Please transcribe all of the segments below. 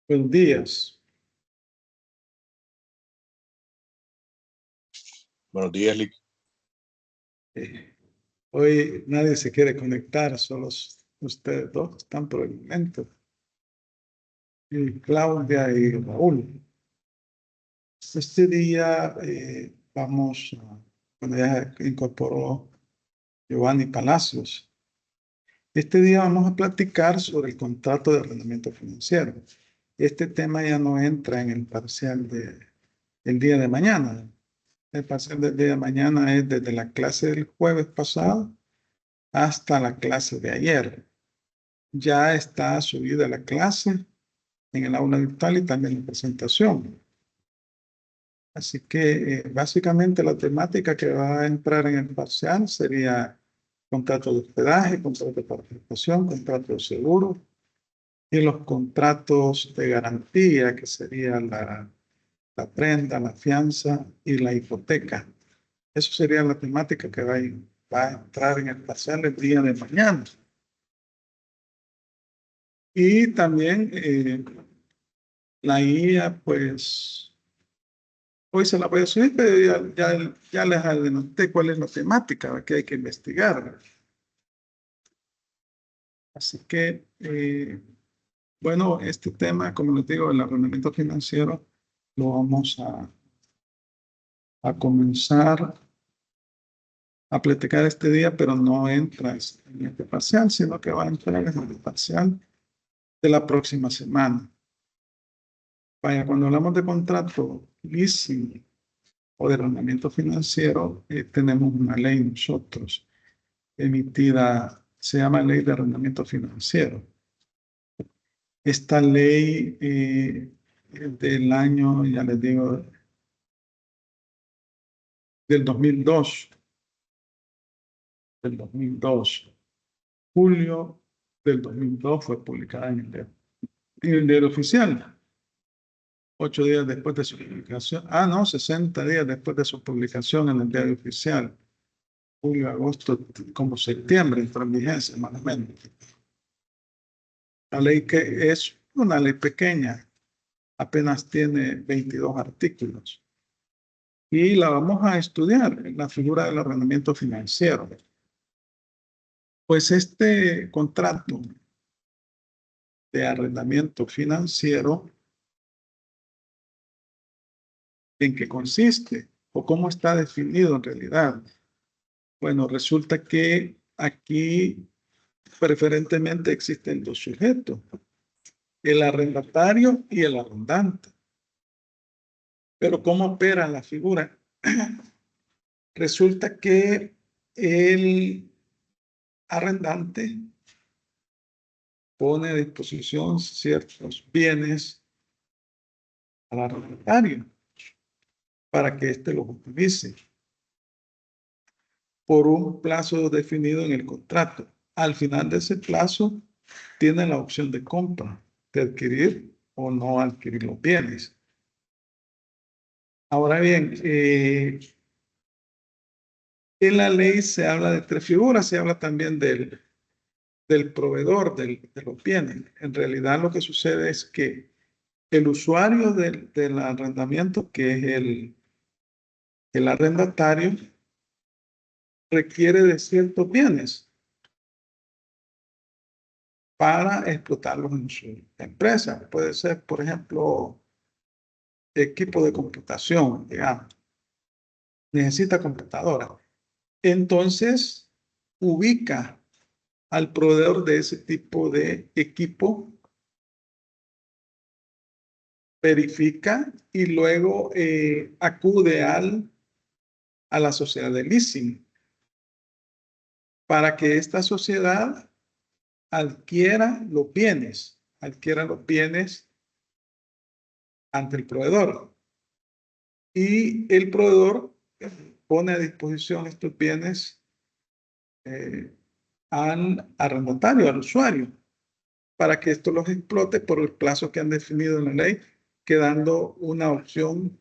Buenos días. Buenos días, Lick. Hoy nadie se quiere conectar, solo ustedes dos están por el momento. Y Claudia y Raúl. Este día bueno, ya incorporó Giovanni Palacios. Este día vamos a platicar sobre el contrato de arrendamiento financiero. Este tema ya no entra en el parcial del día de mañana. El parcial del día de mañana es desde la clase del jueves pasado hasta la clase de ayer. Ya está subida la clase en el aula virtual y también la presentación. Así que básicamente la temática que va a entrar en el parcial sería contrato de hospedaje, contrato de participación, contrato de seguro y los contratos de garantía, que sería la prenda, la fianza y la hipoteca. Eso sería la temática que va a entrar en el parcial el día de mañana. Y también la guía, pues, hoy se la voy a subir, pero ya les adelanté cuál es la temática que hay que investigar. Así que, bueno, este tema, como les digo, el arrendamiento financiero, lo vamos a comenzar a platicar este día, pero no entra en este parcial, sino que va a entrar en el parcial de la próxima semana. Vaya, cuando hablamos de contrato leasing o de arrendamiento financiero, tenemos una ley nosotros emitida, se llama Ley de Arrendamiento Financiero. Esta ley del año, ya les digo, del 2002, julio del 2002 fue publicada en el diario oficial. 8 días después de su publicación, no, 60 días después de su publicación en el diario oficial. Julio, agosto, como septiembre, entró en vigencia, más o menos. La ley que es una ley pequeña, apenas tiene 22 artículos. Y la vamos a estudiar en la figura del arrendamiento financiero. Pues este contrato de arrendamiento financiero, ¿en qué consiste? ¿O cómo está definido en realidad? Bueno, resulta que aquí preferentemente existen dos sujetos, el arrendatario y el arrendante. Pero ¿cómo opera la figura? Resulta que el arrendante pone a disposición ciertos bienes al arrendatario para que éste los utilice por un plazo definido en el contrato. Al final de ese plazo, tiene la opción de compra, de adquirir o no adquirir los bienes. Ahora bien, en la ley se habla de tres figuras, se habla también del proveedor de los bienes. En realidad lo que sucede es que el usuario del arrendamiento, que es el arrendatario, requiere de ciertos bienes para explotarlos en su empresa. Puede ser, por ejemplo, equipo de computación, digamos. Necesita computadora. Entonces, ubica al proveedor de ese tipo de equipo, verifica y luego acude a la sociedad de leasing para que esta sociedad adquiera los bienes ante el proveedor. Y el proveedor pone a disposición estos bienes al arrendatario, al usuario, para que esto los explote por el plazo que han definido en la ley, quedando una opción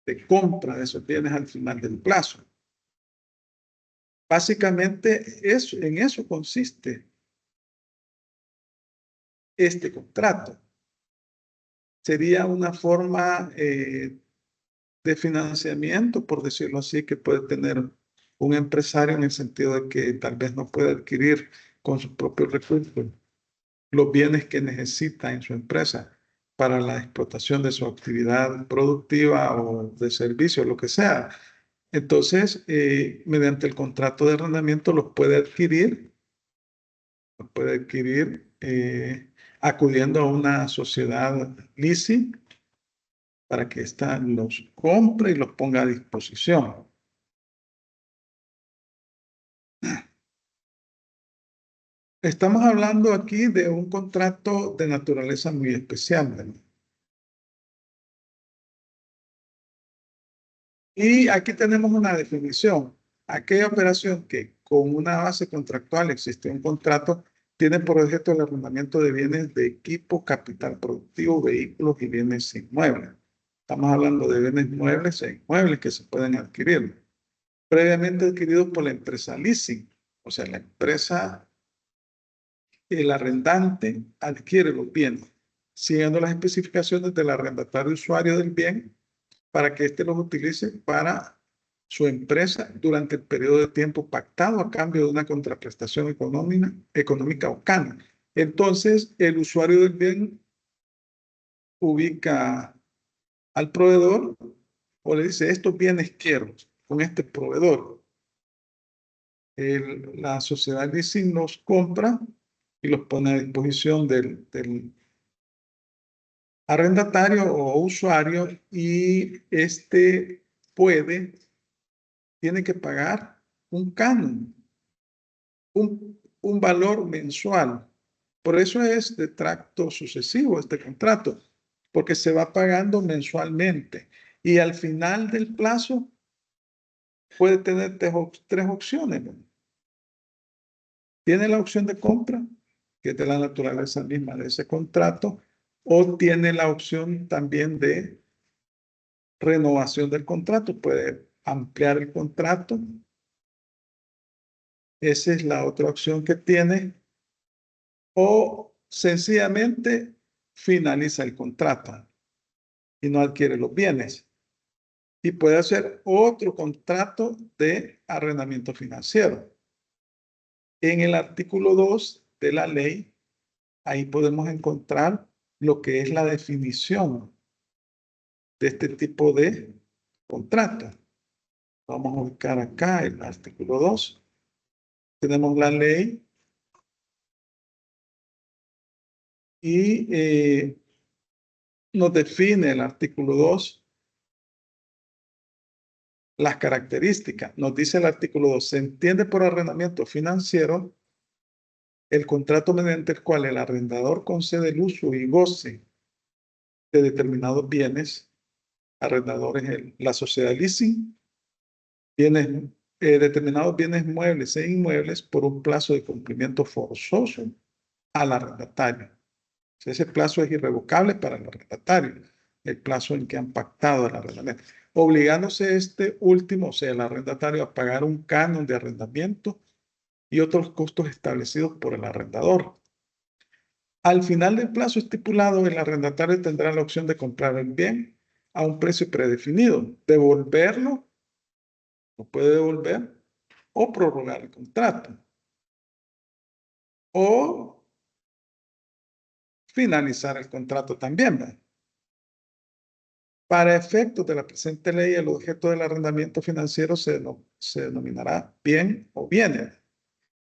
de compra de esos bienes al final del plazo. Básicamente, en eso consiste este contrato. sería una forma de financiamiento, por decirlo así, que puede tener un empresario en el sentido de que tal vez no puede adquirir con sus propios recursos los bienes que necesita en su empresa para la explotación de su actividad productiva o de servicio, lo que sea. Entonces, mediante el contrato de arrendamiento los puede adquirir acudiendo a una sociedad leasing para que ésta los compre y los ponga a disposición. Estamos hablando aquí de un contrato de naturaleza muy especial, ¿verdad? Y aquí tenemos una definición. Aquella operación que con una base contractual existe un contrato, tiene por objeto el arrendamiento de bienes de equipo, capital productivo, vehículos y bienes inmuebles. Estamos hablando de bienes muebles e inmuebles que se pueden adquirir, previamente adquiridos por la empresa leasing. O sea, la empresa, el arrendante adquiere los bienes, siguiendo las especificaciones del arrendatario usuario del bien para que éste los utilice para su empresa durante el periodo de tiempo pactado a cambio de una contraprestación económica o cana. Entonces, el usuario del bien ubica al proveedor o le dice, estos bienes quiero con este proveedor. La sociedad leasing los compra y los pone a disposición del arrendatario o usuario y este tiene que pagar un canon, un valor mensual. Por eso es de tracto sucesivo este contrato, porque se va pagando mensualmente y al final del plazo puede tener tres opciones, ¿no? Tiene la opción de compra, que es de la naturaleza misma de ese contrato, o tiene la opción también de renovación del contrato, puede ampliar el contrato. Esa es la otra opción que tiene, o sencillamente finaliza el contrato y no adquiere los bienes. Y puede hacer otro contrato de arrendamiento financiero. En el artículo 2 de la ley, ahí podemos encontrar lo que es la definición de este tipo de contrato. Vamos a ubicar acá el artículo 2. Tenemos la ley y nos define el artículo 2 las características. Nos dice el artículo 2, se entiende por arrendamiento financiero el contrato mediante el cual el arrendador concede el uso y goce de determinados bienes, arrendadores, la sociedad leasing, bienes, determinados bienes muebles e inmuebles por un plazo de cumplimiento forzoso al arrendatario. Ese plazo es irrevocable para el arrendatario, el plazo en que han pactado el arrendamiento, obligándose este último, o sea, el arrendatario, a pagar un canon de arrendamiento y otros costos establecidos por el arrendador. Al final del plazo estipulado, el arrendatario tendrá la opción de comprar el bien a un precio predefinido, devolverlo, lo puede devolver, o prorrogar el contrato, o finalizar el contrato también, ¿verdad? Para efectos de la presente ley, el objeto del arrendamiento financiero se denominará bien o bienes.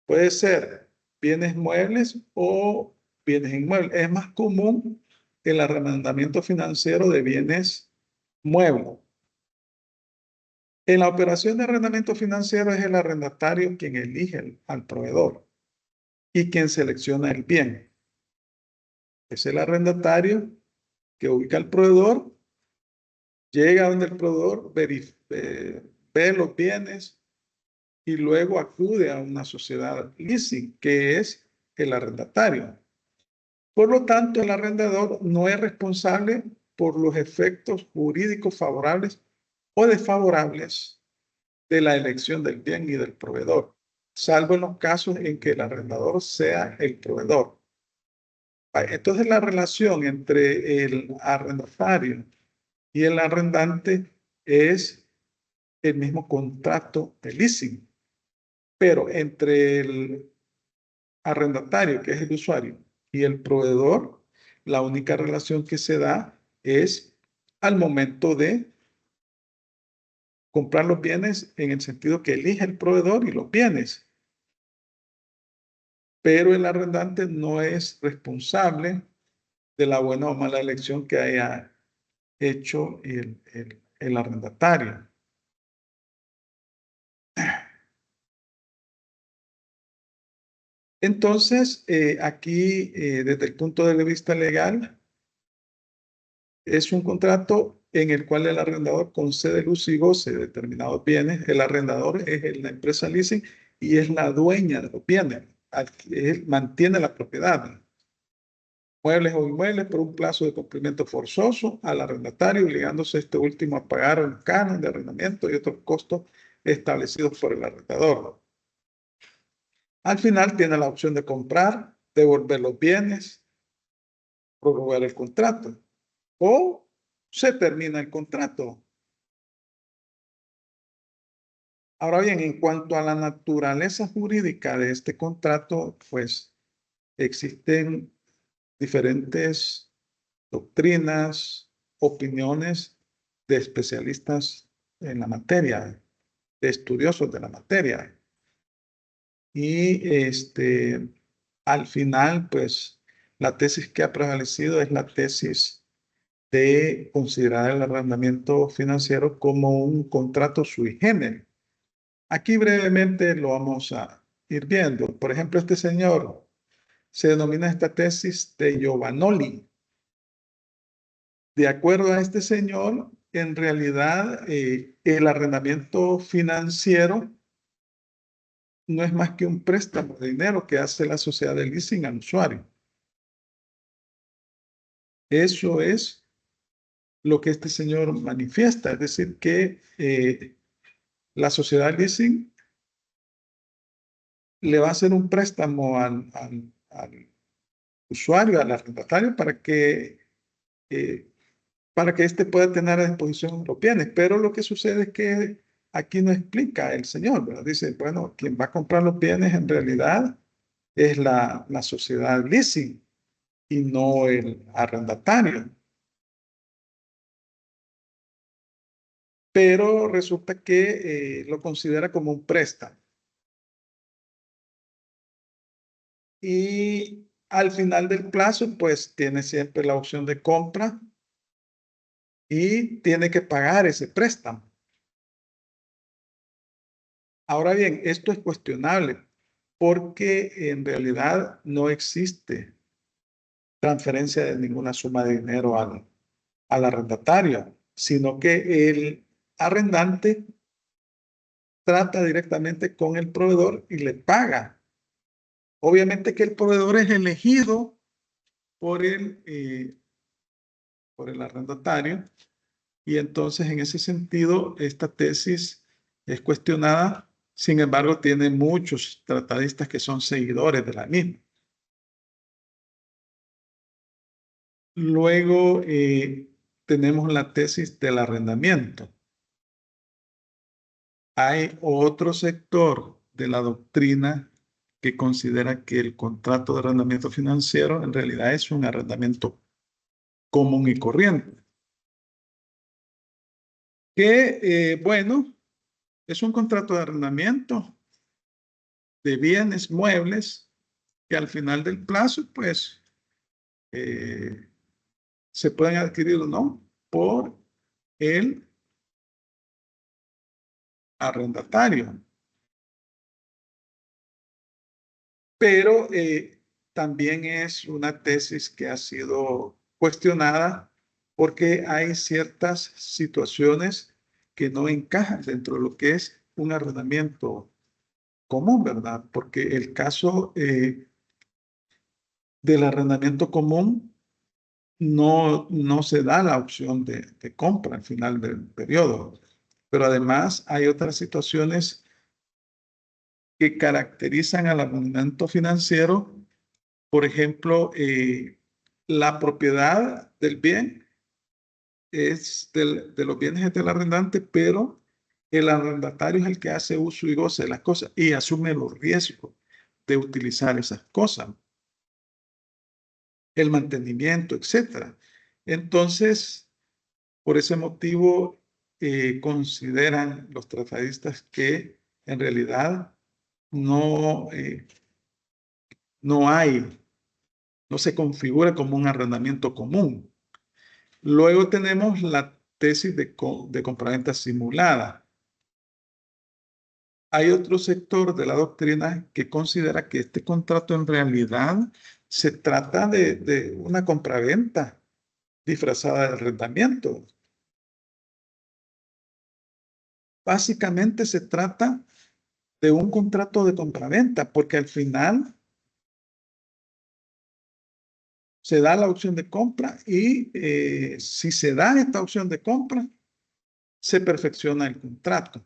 Puede ser bienes muebles o bienes inmuebles. Es más común el arrendamiento financiero de bienes muebles. En la operación de arrendamiento financiero es el arrendatario quien elige al proveedor y quien selecciona el bien. Es el arrendatario que ubica al proveedor, llega donde el proveedor, ve los bienes y luego acude a una sociedad leasing, que es el arrendatario. Por lo tanto, el arrendador no es responsable por los efectos jurídicos favorables o desfavorables de la elección del bien y del proveedor, salvo en los casos en que el arrendador sea el proveedor. Entonces la relación entre el arrendatario y el arrendante es el mismo contrato de leasing, pero entre el arrendatario, que es el usuario, y el proveedor, la única relación que se da es al momento de comprar los bienes en el sentido que elige el proveedor y los bienes. Pero el arrendante no es responsable de la buena o mala elección que haya hecho el arrendatario. Entonces, aquí, desde el punto de vista legal, es un contrato en el cual el arrendador concede el uso y goce de determinados bienes. El arrendador es la empresa leasing y es la dueña de los bienes. Él mantiene la propiedad, muebles o inmuebles, por un plazo de cumplimiento forzoso al arrendatario, obligándose a este último a pagar un canon de arrendamiento y otros costos establecidos por el arrendador. Al final tiene la opción de comprar, devolver los bienes, prorrogar el contrato o se termina el contrato. Ahora bien, en cuanto a la naturaleza jurídica de este contrato, pues existen diferentes doctrinas, opiniones de especialistas en la materia, de estudiosos de la materia. Y al final, pues la tesis que ha prevalecido es la tesis de considerar el arrendamiento financiero como un contrato sui generis. Aquí brevemente lo vamos a ir viendo. Por ejemplo, este señor se denomina esta tesis de Giovanoli. De acuerdo a este señor, en realidad el arrendamiento financiero no es más que un préstamo de dinero que hace la sociedad de leasing al usuario. Eso es lo que este señor manifiesta, es decir, que la sociedad de leasing le va a hacer un préstamo al usuario, al arrendatario, eh, para que éste pueda tener a disposición los bienes. Pero lo que sucede es que aquí no explica el señor, ¿verdad? Dice, bueno, quien va a comprar los bienes en realidad es la sociedad leasing y no el arrendatario. Pero resulta que lo considera como un préstamo. Y al final del plazo, pues tiene siempre la opción de compra y tiene que pagar ese préstamo. Ahora bien, esto es cuestionable porque en realidad no existe transferencia de ninguna suma de dinero al arrendatario, sino que el arrendante trata directamente con el proveedor y le paga. Obviamente que el proveedor es elegido por por el arrendatario y entonces en ese sentido esta tesis es cuestionada, sin embargo tiene muchos tratadistas que son seguidores de la misma. Luego tenemos la tesis del arrendamiento. Hay otro sector de la doctrina que considera que el contrato de arrendamiento financiero en realidad es un arrendamiento común y corriente. Que, bueno, es un contrato de arrendamiento de bienes muebles que al final del plazo, pues, eh, se pueden adquirir o no por el arrendatario. Pero también es una tesis que ha sido cuestionada porque hay ciertas situaciones que no encajan dentro de lo que es un arrendamiento común, ¿verdad? Porque el caso del arrendamiento común no se da la opción de compra al final del periodo. Pero además hay otras situaciones que caracterizan al arrendamiento financiero. Por ejemplo, la propiedad del bien de los bienes es del arrendante, pero el arrendatario es el que hace uso y goce de las cosas y asume los riesgos de utilizar esas cosas, el mantenimiento, etcétera. Entonces, por ese motivo, consideran los tratadistas que en realidad no, no hay, no se configura como un arrendamiento común. Luego tenemos la tesis de compraventa simulada. Hay otro sector de la doctrina que considera que este contrato en realidad se trata de una compraventa disfrazada de arrendamiento. Básicamente se trata de un contrato de compraventa, porque al final se da la opción de compra y si se da esta opción de compra, se perfecciona el contrato.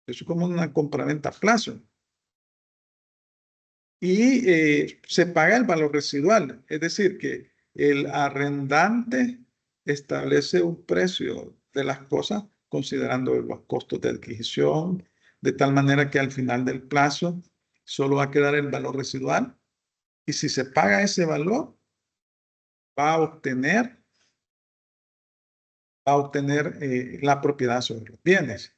Eso es como una compraventa a plazo. Y se paga el valor residual, es decir, que el arrendante establece un precio de las cosas considerando los costos de adquisición, de tal manera que al final del plazo solo va a quedar el valor residual y si se paga ese valor, va a obtener, la propiedad sobre los bienes.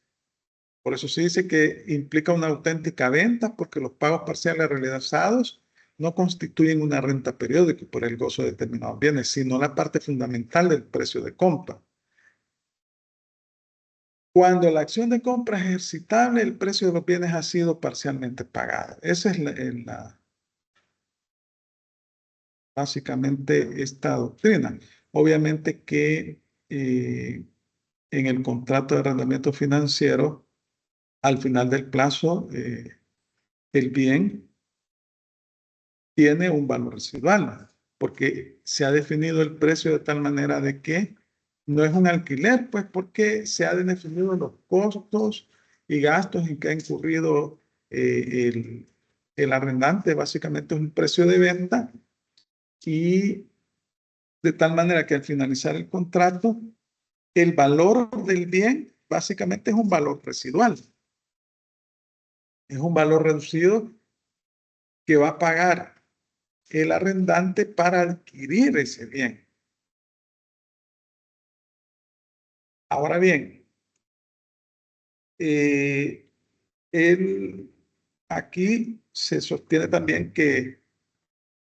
Por eso se dice que implica una auténtica venta porque los pagos parciales realizados no constituyen una renta periódica por el gozo de determinados bienes, sino la parte fundamental del precio de compra. Cuando la acción de compra es ejercitable, el precio de los bienes ha sido parcialmente pagado. Esa es básicamente esta doctrina. Obviamente que en el contrato de arrendamiento financiero, al final del plazo, el bien tiene un valor residual, porque se ha definido el precio de tal manera de que no es un alquiler, pues porque se han definido los costos y gastos en que ha incurrido el arrendante, básicamente es un precio de venta y de tal manera que al finalizar el contrato, el valor del bien básicamente es un valor residual, es un valor reducido que va a pagar el arrendante para adquirir ese bien. Ahora bien, eh, aquí se sostiene también que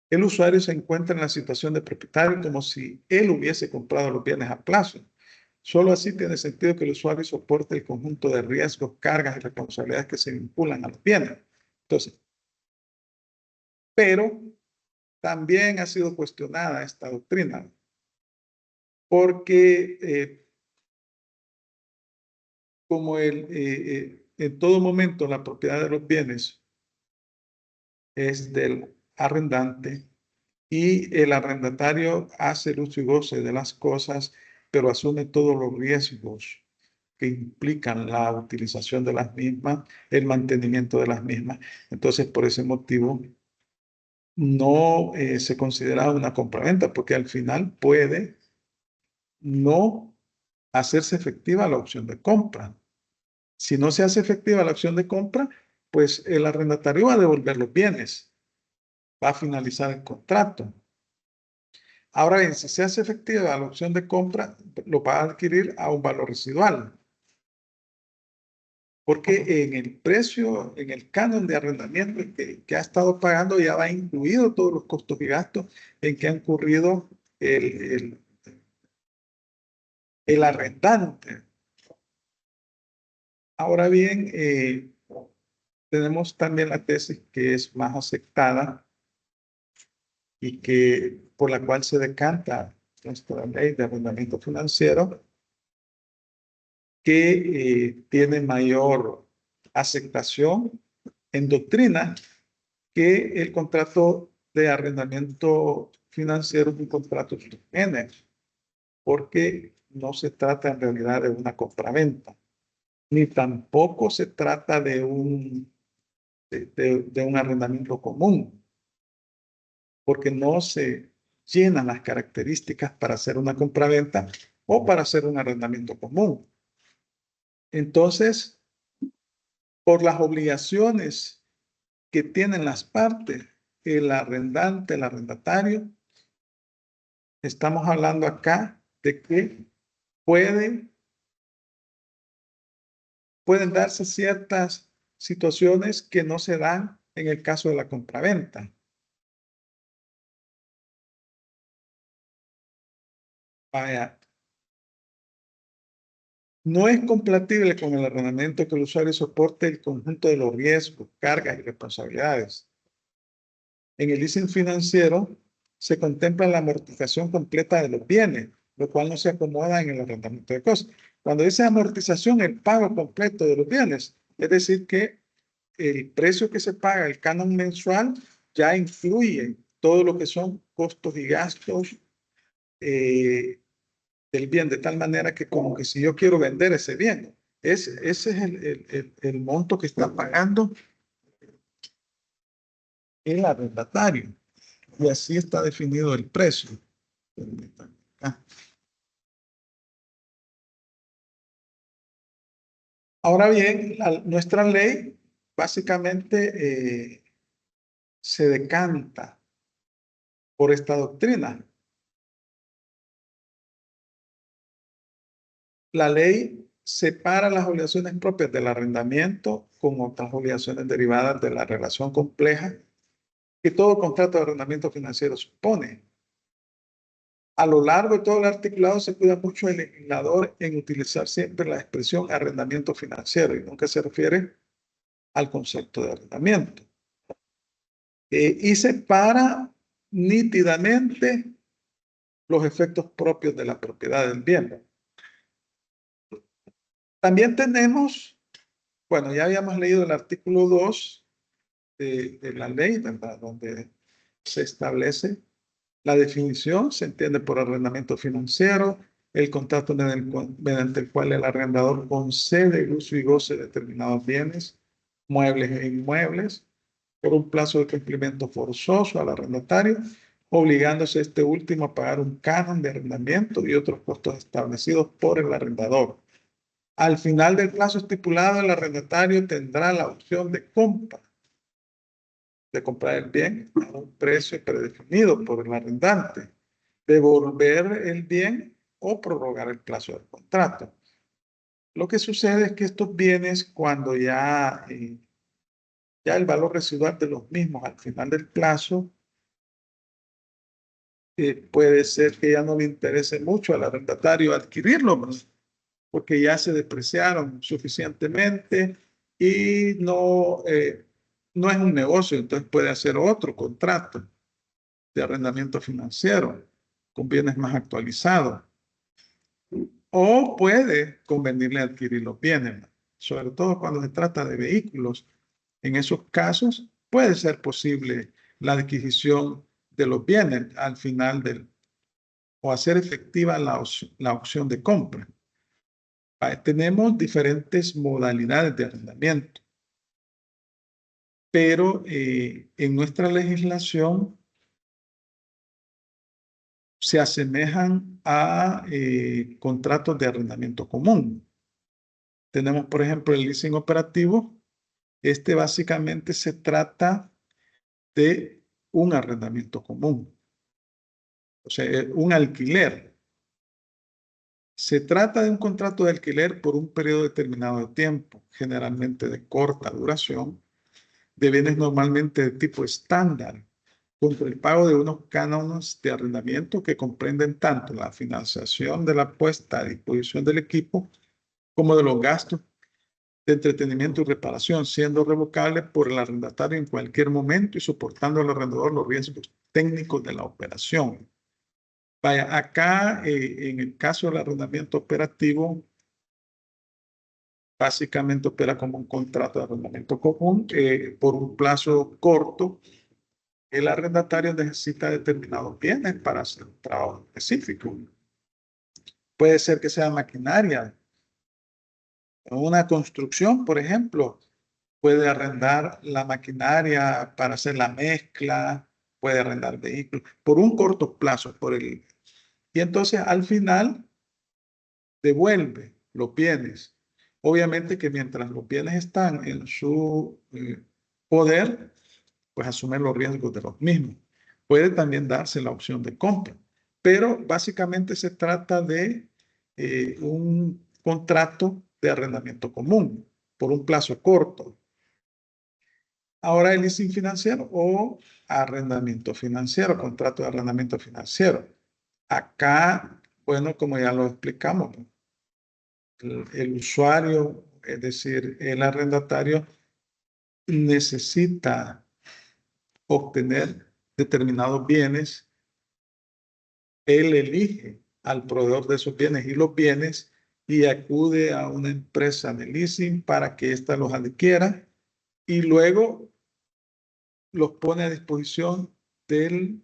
el usuario se encuentra en la situación de propietario como si él hubiese comprado los bienes a plazo. Solo así tiene sentido que el usuario soporte el conjunto de riesgos, cargas y responsabilidades que se vinculan a los bienes. Entonces, pero también ha sido cuestionada esta doctrina porque como en todo momento la propiedad de los bienes es del arrendante y el arrendatario hace el uso y goce de las cosas, pero asume todos los riesgos que implican la utilización de las mismas, el mantenimiento de las mismas. Entonces, por ese motivo, no se considera una compraventa, porque al final puede no hacerse efectiva la opción de compra. Si no se hace efectiva la opción de compra, pues el arrendatario va a devolver los bienes, va a finalizar el contrato. Ahora bien, si se hace efectiva la opción de compra, lo va a adquirir a un valor residual. Porque en el precio, en el canon de arrendamiento que ha estado pagando, ya va incluido todos los costos y gastos en que ha incurrido el arrendante. Ahora bien, tenemos también la tesis que es más aceptada y que por la cual se decanta nuestra ley de arrendamiento financiero, que tiene mayor aceptación en doctrina que el contrato de arrendamiento financiero es un contrato sui generis, porque no se trata en realidad de una compraventa, ni tampoco se trata de un arrendamiento común, porque no se llenan las características para hacer una compraventa o para hacer un arrendamiento común. Entonces, por las obligaciones que tienen las partes, el arrendante, el arrendatario, estamos hablando acá de que pueden darse ciertas situaciones que no se dan en el caso de la compraventa. Vaya, no es compatible con el arrendamiento que el usuario soporte el conjunto de los riesgos, cargas y responsabilidades. En el leasing financiero se contempla la amortización completa de los bienes, lo cual no se acomoda en el arrendamiento de cosas. Cuando dice amortización, el pago completo de los bienes, es decir que el precio que se paga, el canon mensual, ya incluye todo lo que son costos y gastos del bien, de tal manera que como que si yo quiero vender ese bien, ese es el monto que está pagando el arrendatario. Y así está definido el precio. Ahora bien, nuestra ley básicamente se decanta por esta doctrina. La ley separa las obligaciones propias del arrendamiento con otras obligaciones derivadas de la relación compleja que todo contrato de arrendamiento financiero supone. A lo largo de todo el articulado se cuida mucho el legislador en utilizar siempre la expresión arrendamiento financiero y nunca se refiere al concepto de arrendamiento. Y separa nítidamente los efectos propios de la propiedad del bien. También tenemos, bueno, ya habíamos leído el artículo 2 de la ley, ¿verdad? Donde se establece la definición, se entiende por arrendamiento financiero, el contrato mediante el cual el arrendador concede el uso y goce de determinados bienes, muebles e inmuebles, por un plazo de cumplimiento forzoso al arrendatario, obligándose a este último a pagar un canon de arrendamiento y otros costos establecidos por el arrendador. Al final del plazo estipulado, el arrendatario tendrá la opción de comprar el bien a un precio predefinido por el arrendante, devolver el bien o prorrogar el plazo del contrato. Lo que sucede es que estos bienes, cuando ya el valor residual de los mismos al final del plazo, puede ser que ya no le interese mucho al arrendatario adquirirlos, porque ya se depreciaron suficientemente y no es un negocio, entonces puede hacer otro contrato de arrendamiento financiero con bienes más actualizados. O puede convenirle adquirir los bienes, sobre todo cuando se trata de vehículos. En esos casos puede ser posible la adquisición de los bienes al final o hacer efectiva la opción de compra. Tenemos diferentes modalidades de arrendamiento, pero en nuestra legislación se asemejan a contratos de arrendamiento común. Tenemos, por ejemplo, el leasing operativo. Este básicamente se trata de un arrendamiento común, o sea, un alquiler. Se trata de un contrato de alquiler por un periodo determinado de tiempo, generalmente de corta duración, de bienes normalmente de tipo estándar, contra el pago de unos cánones de arrendamiento que comprenden tanto la financiación de la puesta a disposición del equipo como de los gastos de entretenimiento y reparación, siendo revocable por el arrendatario en cualquier momento y soportando al arrendador los riesgos técnicos de la operación. Vaya, acá en el caso del arrendamiento operativo, básicamente opera como un contrato de arrendamiento común por un plazo corto. El arrendatario necesita determinados bienes para hacer un trabajo específico. Puede ser que sea maquinaria. Una construcción, por ejemplo, puede arrendar la maquinaria para hacer la mezcla puede arrendar vehículos por un corto plazo, y entonces al final devuelve los bienes. Obviamente que mientras los bienes están en su poder, pues asume los riesgos de los mismos. Puede también darse la opción de compra, pero básicamente se trata de un contrato de arrendamiento común por un plazo corto. Ahora el leasing financiero o arrendamiento financiero, contrato de arrendamiento financiero. Acá, bueno, como ya lo explicamos, el usuario, es decir, el arrendatario, necesita obtener determinados bienes. Él elige al proveedor de esos bienes y los bienes y acude a una empresa de leasing para que ésta los adquiera y luego los pone a disposición del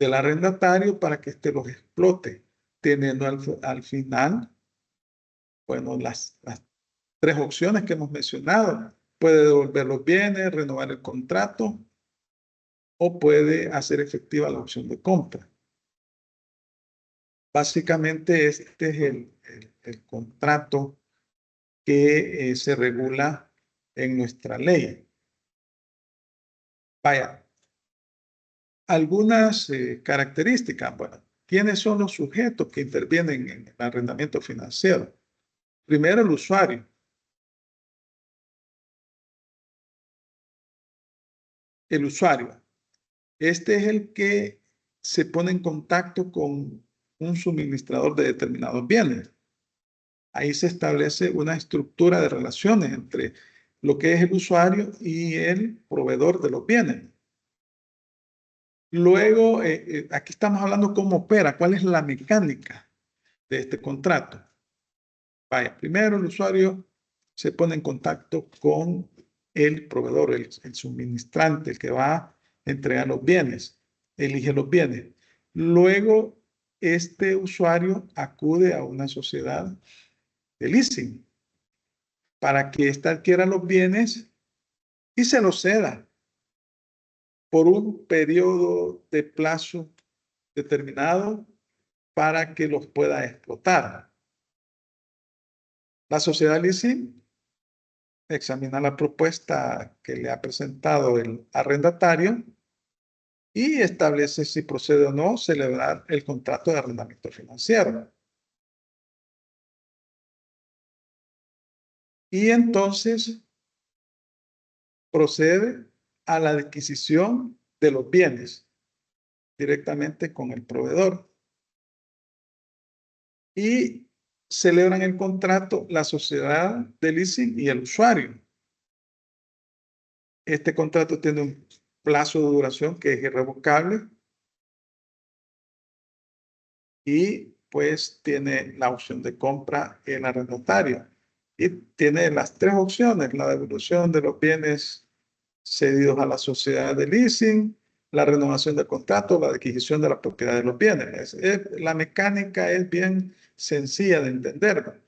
arrendatario para que éste los explote, teniendo al final, bueno, las tres opciones que hemos mencionado. Puede devolver los bienes, renovar el contrato o puede hacer efectiva la opción de compra. Básicamente este es el contrato que se regula en nuestra ley. Vaya, algunas características. Bueno, ¿quiénes son los sujetos que intervienen en el arrendamiento financiero? Primero, el usuario. El usuario. Este es el que se pone en contacto con un suministrador de determinados bienes. Ahí se establece una estructura de relaciones entre lo que es el usuario y el proveedor de los bienes. Luego, aquí estamos hablando cómo opera, cuál es la mecánica de este contrato. Vaya, primero el usuario se pone en contacto con el proveedor, el suministrante, el que va a entregar los bienes, elige los bienes. Luego, este usuario acude a una sociedad de leasing para que ésta adquiera los bienes y se los ceda por un periodo de plazo determinado para que los pueda explotar. La sociedad leasing examina la propuesta que le ha presentado el arrendatario y establece si procede o no celebrar el contrato de arrendamiento financiero. Y entonces procede a la adquisición de los bienes directamente con el proveedor. Y celebran el contrato la sociedad de leasing y el usuario. Este contrato tiene un plazo de duración que es irrevocable y pues tiene la opción de compra en arrendatario. Y tiene las tres opciones: la devolución de los bienes cedidos a la sociedad de leasing, la renovación del contrato, la adquisición de la propiedad de los bienes. La mecánica es bien sencilla de entender.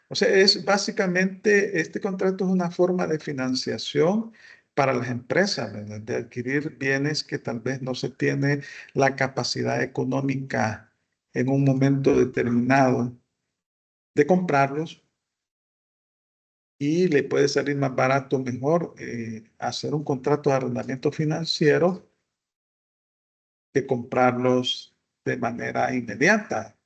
O sea, es básicamente, este contrato es una forma de financiación para las empresas, ¿verdad? De adquirir bienes que tal vez no se tiene la capacidad económica en un momento determinado de comprarlos y le puede salir más barato, mejor hacer un contrato de arrendamiento financiero que comprarlos de manera inmediata,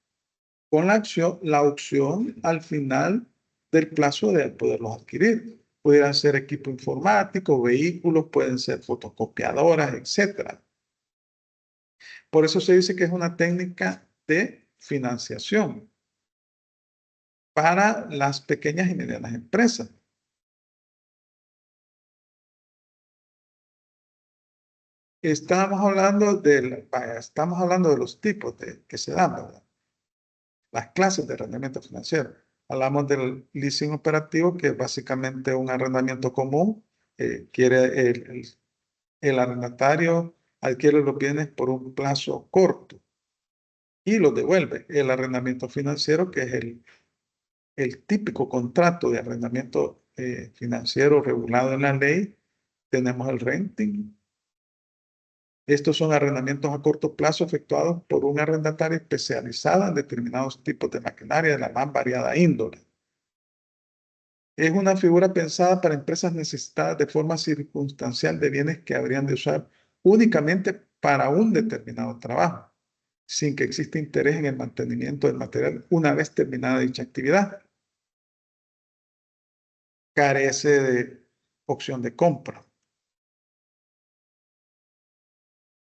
con la opción al final del plazo de poderlos adquirir. Pudieran ser equipo informático, vehículos, pueden ser fotocopiadoras, etcétera. Por eso se dice que es una técnica de financiación para las pequeñas y medianas empresas. Estamos hablando de los tipos que se dan, ¿verdad? Las clases de arrendamiento financiero. Hablamos del leasing operativo, que es básicamente un arrendamiento común. Quiere el arrendatario adquiere los bienes por un plazo corto y los devuelve. El arrendamiento financiero, que es el típico contrato de arrendamiento financiero regulado en la ley, tenemos el renting. Estos son arrendamientos a corto plazo efectuados por un arrendatario especializado en determinados tipos de maquinaria de la más variada índole. Es una figura pensada para empresas necesitadas de forma circunstancial de bienes que habrían de usar únicamente para un determinado trabajo, sin que exista interés en el mantenimiento del material una vez terminada dicha actividad. Carece de opción de compra.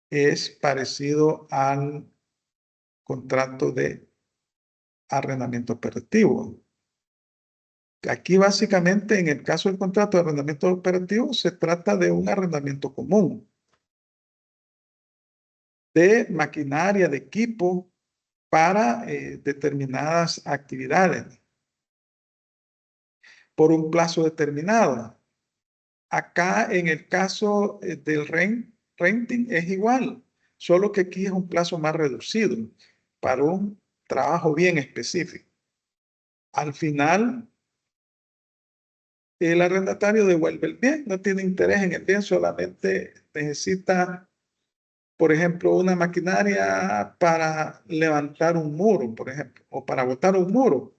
Es parecido al contrato de arrendamiento operativo. Aquí básicamente en el caso del contrato de arrendamiento operativo se trata de un arrendamiento común de maquinaria, de equipo para determinadas actividades por un plazo determinado. Acá en el caso del renting es igual, solo que aquí es un plazo más reducido para un trabajo bien específico. Al final, el arrendatario devuelve el bien, no tiene interés en el bien, solamente necesita, por ejemplo, una maquinaria para levantar un muro, por ejemplo, o para botar un muro.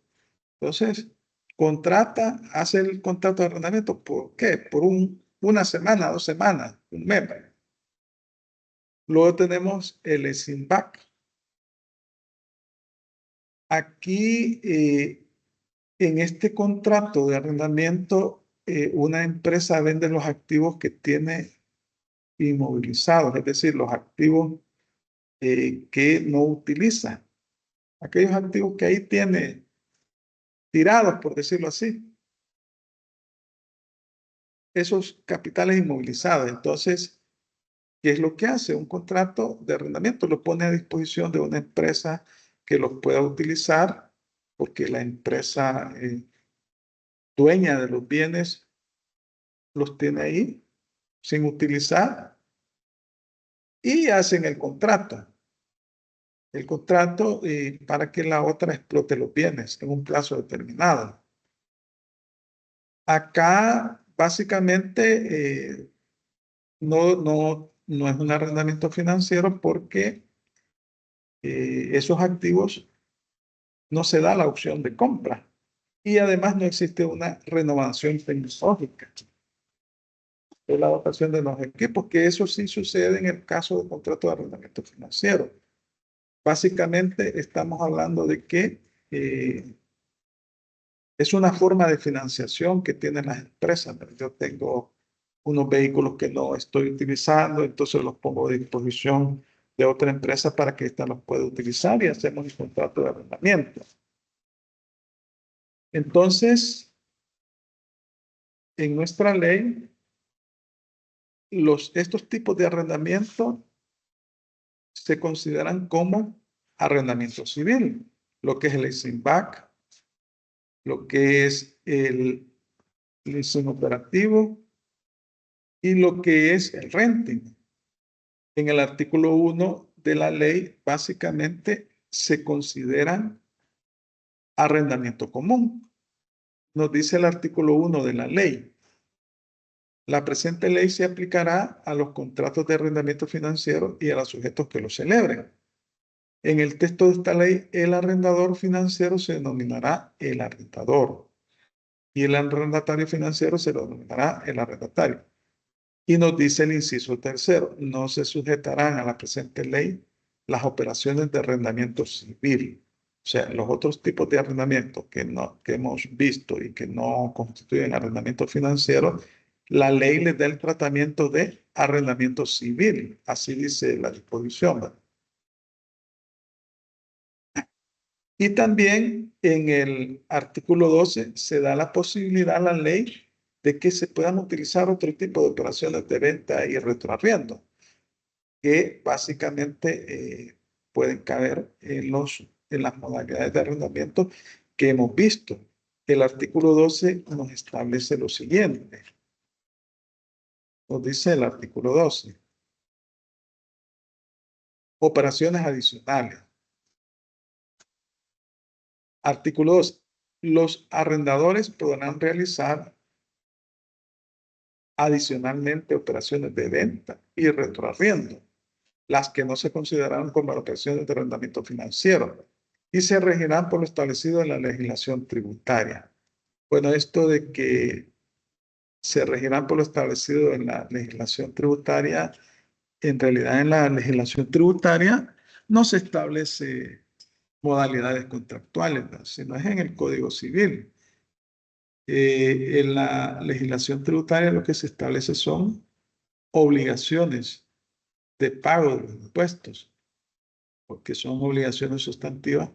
Entonces, contrata, hace el contrato de arrendamiento, ¿por qué? Por una semana, 2 semanas, un mes. Luego tenemos el SINBAC. Aquí, en este contrato de arrendamiento, una empresa vende los activos que tiene inmovilizados, es decir, los activos que no utiliza. Aquellos activos que ahí tiene tirados, por decirlo así. Esos capitales inmovilizados. Entonces, ¿qué es lo que hace? Un contrato de arrendamiento lo pone a disposición de una empresa que los pueda utilizar, porque la empresa dueña de los bienes los tiene ahí sin utilizar y hacen el contrato. El contrato para que la otra explote los bienes en un plazo determinado. Acá, básicamente, no es un arrendamiento financiero porque esos activos no se da la opción de compra y además no existe una renovación tecnológica de la dotación de los equipos, que eso sí sucede en el caso de contrato de arrendamiento financiero. Básicamente estamos hablando de que es una forma de financiación que tienen las empresas. Yo tengo unos vehículos que no estoy utilizando, entonces los pongo a disposición de otra empresa para que ésta los pueda utilizar y hacemos el contrato de arrendamiento. Entonces, en nuestra ley, estos tipos de arrendamiento se consideran como arrendamiento civil, lo que es el leasing back, lo que es el leasing operativo y lo que es el renting. En el artículo 1 de la ley, básicamente se consideran arrendamiento común. Nos dice el artículo 1 de la ley. La presente ley se aplicará a los contratos de arrendamiento financiero y a los sujetos que lo celebren. En el texto de esta ley, el arrendador financiero se denominará el arrendador y el arrendatario financiero se denominará el arrendatario. Y nos dice el inciso tercero, no se sujetarán a la presente ley las operaciones de arrendamiento civil. O sea, los otros tipos de arrendamiento que hemos visto y que no constituyen arrendamiento financiero, la ley les da el tratamiento de arrendamiento civil. Así dice la disposición, ¿verdad? Y también en el artículo 12 se da la posibilidad a la ley de que se puedan utilizar otro tipo de operaciones de venta y retroarrendo, que básicamente pueden caber en las modalidades de arrendamiento que hemos visto. El artículo 12 nos establece lo siguiente. Nos dice el artículo 12. Operaciones adicionales. Artículo 2. Los arrendadores podrán realizar Adicionalmente, operaciones de venta y retroarrendo, las que no se consideran como operaciones de arrendamiento financiero y se regirán por lo establecido en la legislación tributaria. Bueno, esto de que se regirán por lo establecido en la legislación tributaria, en realidad en la legislación tributaria no se establece modalidades contractuales, ¿no? Sino es en el Código Civil. En la legislación tributaria lo que se establece son obligaciones de pago de los impuestos, porque son obligaciones sustantivas,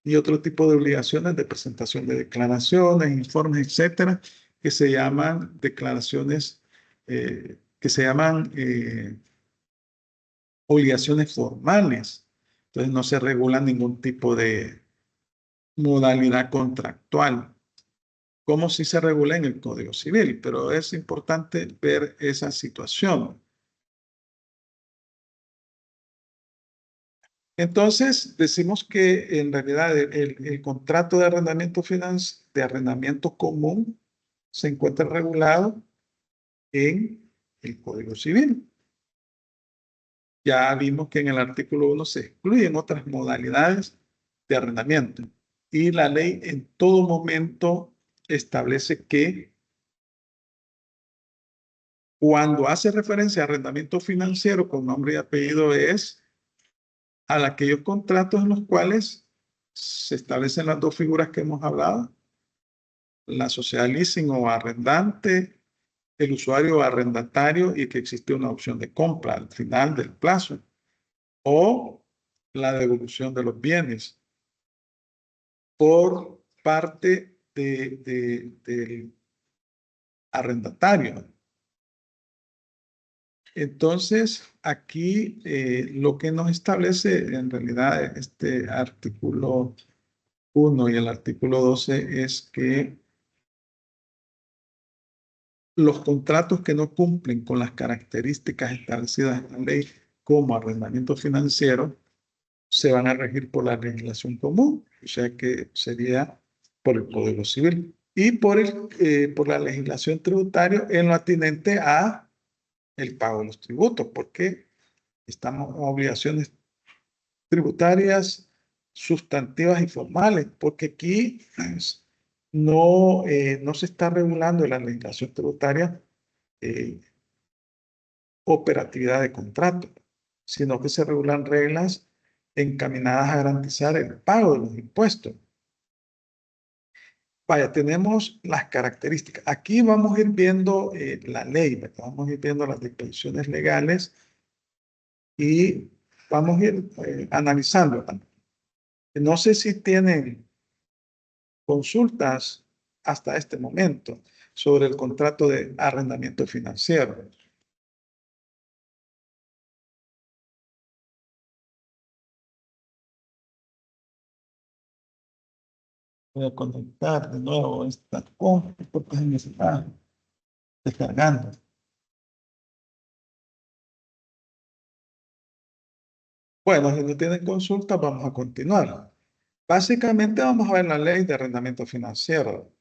y otro tipo de obligaciones de presentación de declaraciones, informes, etcétera, que se llaman declaraciones, que se llaman obligaciones formales. Entonces no se regula ningún tipo de modalidad contractual, como si se regula en el Código Civil, pero es importante ver esa situación. Entonces, decimos que en realidad el contrato de arrendamiento de arrendamiento común se encuentra regulado en el Código Civil. Ya vimos que en el artículo 1 se excluyen otras modalidades de arrendamiento y la ley en todo momento establece que cuando hace referencia a arrendamiento financiero con nombre y apellido es a aquellos contratos en los cuales se establecen las dos figuras que hemos hablado, la sociedad leasing o arrendante, el usuario arrendatario y que existe una opción de compra al final del plazo o la devolución de los bienes por parte del arrendatario. Entonces, aquí lo que nos establece en realidad este artículo 1 y el artículo 12 es que los contratos que no cumplen con las características establecidas en la ley como arrendamiento financiero se van a regir por la legislación común, o sea que sería por el Código Civil y por la legislación tributaria en lo atinente a el pago de los tributos, porque estamos en obligaciones tributarias sustantivas y formales, porque aquí pues, no se está regulando en la legislación tributaria eh, operatividad de contrato, sino que se regulan reglas encaminadas a garantizar el pago de los impuestos. Vaya, tenemos las características. Aquí vamos a ir viendo la ley, ¿verdad? Vamos a ir viendo las disposiciones legales y vamos a ir analizando. No sé si tienen consultas hasta este momento sobre el contrato de arrendamiento financiero. Voy a conectar de nuevo esta compu porque se me está descargando. Bueno, si no tienen consultas, vamos a continuar. Básicamente vamos a ver la ley de arrendamiento financiero.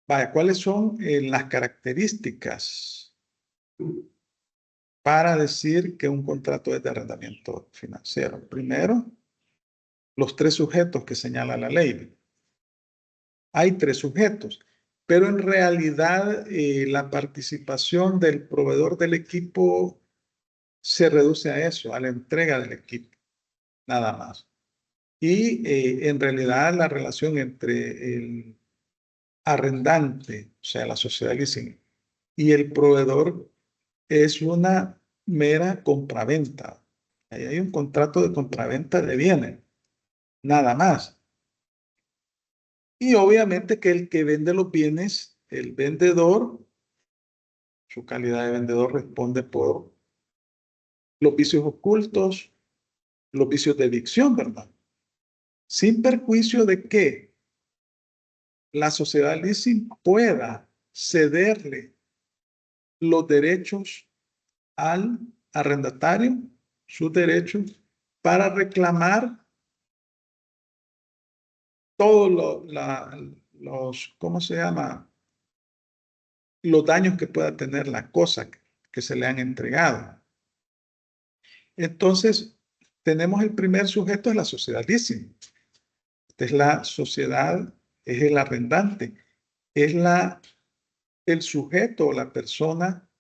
Vaya, ¿cuáles son las características para decir que un contrato es de arrendamiento financiero? Primero, los tres sujetos que señala la ley. Hay tres sujetos, pero en realidad la participación del proveedor del equipo se reduce a eso, a la entrega del equipo, nada más. Y en realidad la relación entre el arrendante, o sea, la sociedad leasing, y el proveedor es una mera compraventa. Ahí hay un contrato de compraventa de bienes, nada más. Y obviamente que el que vende los bienes, el vendedor, su calidad de vendedor responde por los vicios ocultos, los vicios de evicción, ¿verdad? Sin perjuicio de que la sociedad leasing pueda cederle los derechos al arrendatario, sus derechos, para reclamar todos los, ¿cómo se llama? los daños que pueda tener la cosa que se le han entregado. Entonces, tenemos el primer sujeto, es la sociedad leasing. Esta es la sociedad, es el arrendante, es el sujeto o la persona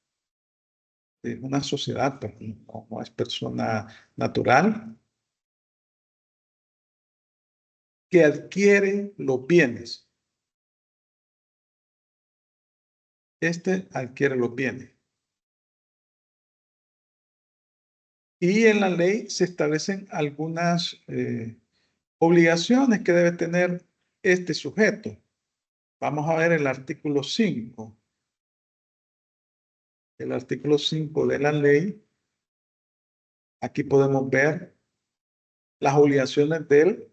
de una sociedad, pero no es persona natural, que adquiere los bienes. Este adquiere los bienes. Y en la ley se establecen algunas obligaciones que debe tener este sujeto. Vamos a ver el artículo 5. El artículo 5 de la ley. Aquí podemos ver las obligaciones del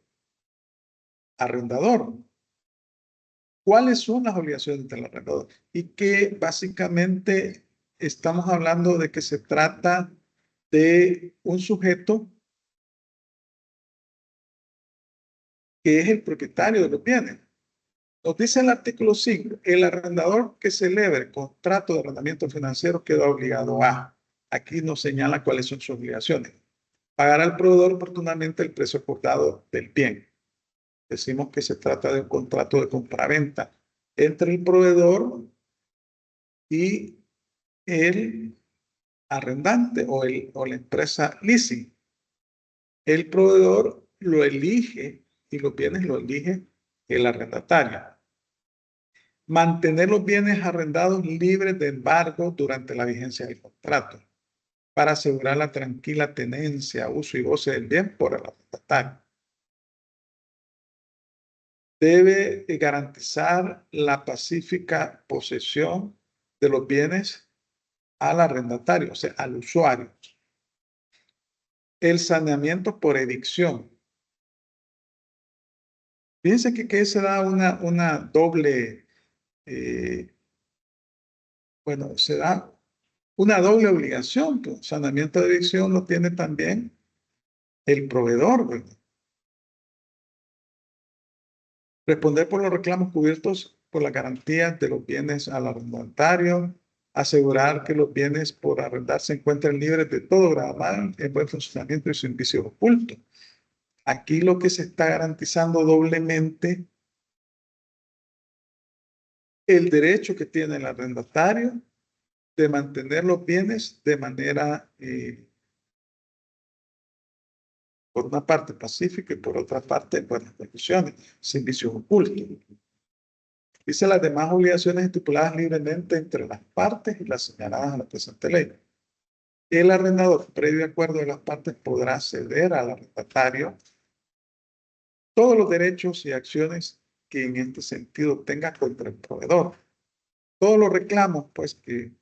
arrendador. ¿Cuáles son las obligaciones del arrendador? Y que básicamente estamos hablando de que se trata de un sujeto que es el propietario de los bienes. Nos dice el artículo 5, el arrendador que celebre contrato de arrendamiento financiero queda obligado a, aquí nos señala cuáles son sus obligaciones, pagar al proveedor oportunamente el precio acordado del bien. Decimos que se trata de un contrato de compraventa entre el proveedor y el arrendante o la empresa leasing. El proveedor lo elige y los bienes lo elige el arrendatario. Mantener los bienes arrendados libres de embargo durante la vigencia del contrato para asegurar la tranquila tenencia, uso y goce del bien por el arrendatario. Debe garantizar la pacífica posesión de los bienes al arrendatario, o sea, al usuario. El saneamiento por evicción. Fíjense que se da una doble, bueno, se da una doble obligación. Pues, saneamiento de evicción lo tiene también el proveedor, ¿verdad? Responder por los reclamos cubiertos por las garantías de los bienes al arrendatario, asegurar que los bienes por arrendar se encuentren libres de todo gravamen en buen funcionamiento y sin vicios ocultos. Aquí lo que se está garantizando doblemente el derecho que tiene el arrendatario de mantener los bienes de manera, por una parte pacífica y por otra parte en buenas condiciones, sin vicios ocultos. Dice las demás obligaciones estipuladas libremente entre las partes y las señaladas en la presente ley. El arrendador, previo acuerdo de las partes, podrá ceder al arrendatario todos los derechos y acciones que en este sentido tenga contra el proveedor. Todos los reclamos, pues, que